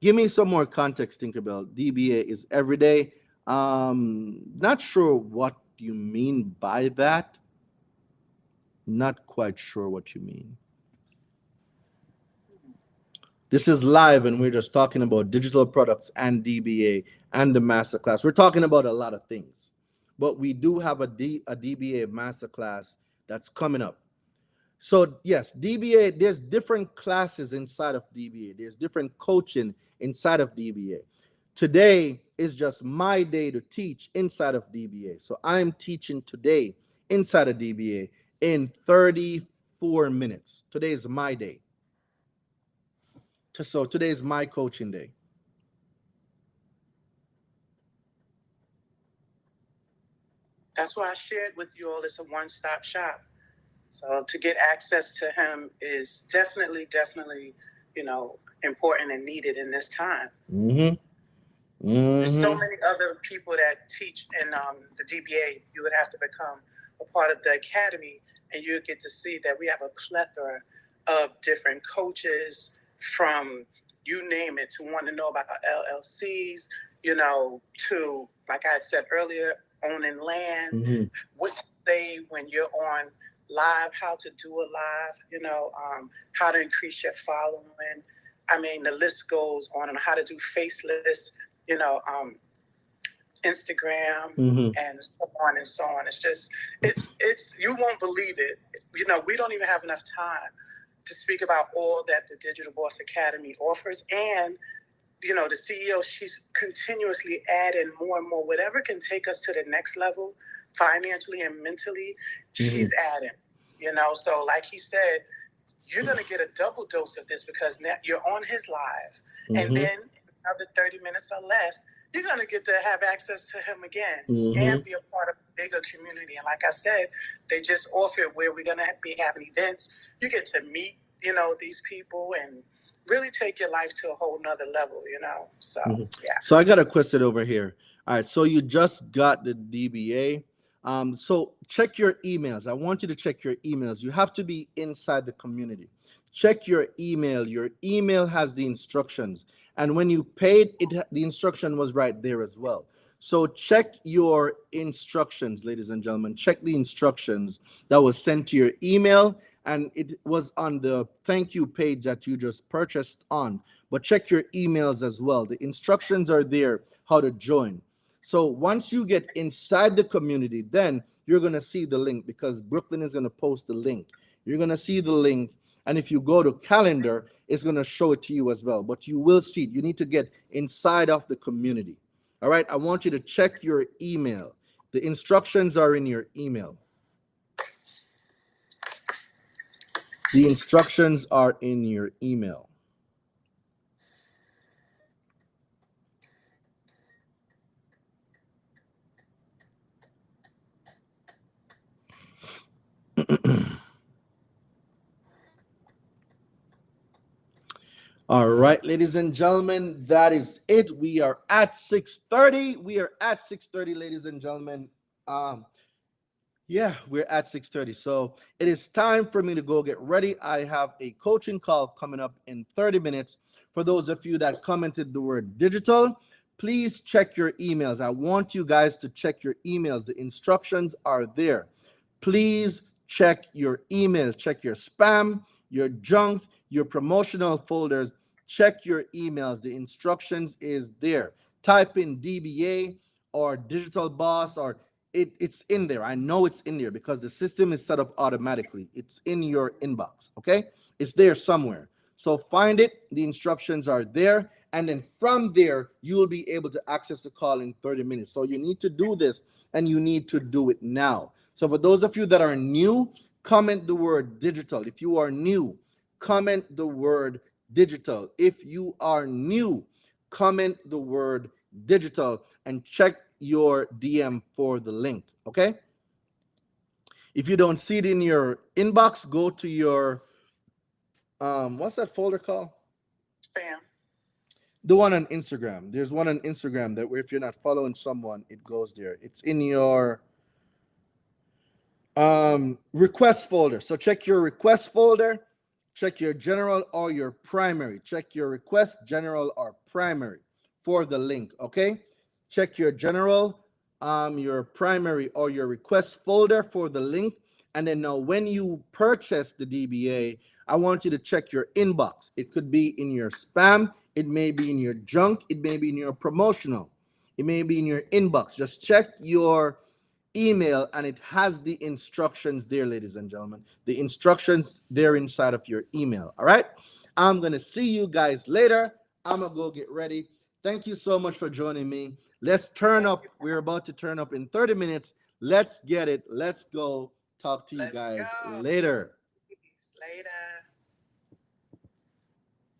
Give me some more context, Tinkerbell. DBA is every day. Not sure what you mean by that. Not quite sure what you mean. This is live, and we're just talking about digital products and DBA and the masterclass. We're talking about a lot of things, but we do have a DBA masterclass that's coming up. So yes, DBA, there's different classes inside of DBA. There's different coaching inside of DBA. Today is just my day to teach inside of DBA. So I'm teaching today inside of DBA in 34 minutes. Today is my day. So today is my coaching day. That's why I shared with you all, it's a one-stop shop. So to get access to him is definitely, important and needed in this time. There's so many other people that teach in the DBA. You would have to become a part of the academy, and you get to see that we have a plethora of different coaches, from you name it, to want to know about LLCs, to, like I had said earlier, owning land, what to say when you're on live, how to do a live, how to increase your following. I mean, the list goes on how to do faceless, Instagram, and so on and so on. It's just, it's you won't believe it. We don't even have enough time to speak about all that the Digital Boss Academy offers. And, the CEO, she's continuously adding more and more. Whatever can take us to the next level financially and mentally, she's adding, So like he said, you're going to get a double dose of this, because now you're on his live. And then another 30 minutes or less, you're going to get to have access to him again and be a part of a bigger community. And like I said, they just offer where we're going to be having events. You get to meet, these people and really take your life to a whole nother level, So, yeah. So I got a question over here. All right. So you just got the DBA. So check your emails. I want you to check your emails. You have to be inside the community. Check your email. Your email has the instructions. And when you paid it, the instruction was right there as well. So check your instructions, ladies and gentlemen. Check the instructions that was sent to your email, and it was on the thank you page that you just purchased on. But check your emails as well. The instructions are there how to join. So once you get inside the community, then you're going to see the link, because Brooklyn is going to post the link. You're going to see the link. And if you go to calendar, it's going to show it to you as well. But you will see it. You need to get inside of the community. All right. I want you to check your email. The instructions are in your email. The instructions are in your email. All right, ladies and gentlemen, that is it. We are at 6:30. We are at 6:30, ladies and gentlemen. Yeah, we're at 6:30. So it is time for me to go get ready. I have a coaching call coming up in 30 minutes. For those of you that commented the word digital, please check your emails. I want you guys to check your emails. The instructions are there. Please check your email. Check your spam, your junk, your promotional folders. Check your emails. The instructions is there. Type in DBA or Digital Boss, or it's in there. I know it's in there because the system is set up automatically. It's in your inbox, okay? It's there somewhere. So find it. The instructions are there. And then from there, you will be able to access the call in 30 minutes. So you need to do this, and you need to do it now. So for those of you that are new, comment the word digital. If you are new, comment the word digital. If you are new, comment the word digital and check your DM for the link. Okay? If you don't see it in your inbox, go to your what's that folder called? Spam. The one on Instagram. There's one on Instagram that where if you're not following someone, it goes there. It's in your request folder. So check your request folder, check your general or your primary. Check your request, general or primary for the link. Okay. Check your general, your primary or your request folder for the link. And then now when you purchase the DBA, I want you to check your inbox. It could be in your spam, it may be in your junk, it may be in your promotional, it may be in your inbox. Just check your email and it has the instructions there, ladies and gentlemen. The instructions there inside of your email. All right. I'm gonna see you guys later. I'm gonna go get ready. Thank you so much for joining me. Let's turn up. We're about to turn up in 30 minutes. Let's get it. Let's go. Talk to you guys later. Later.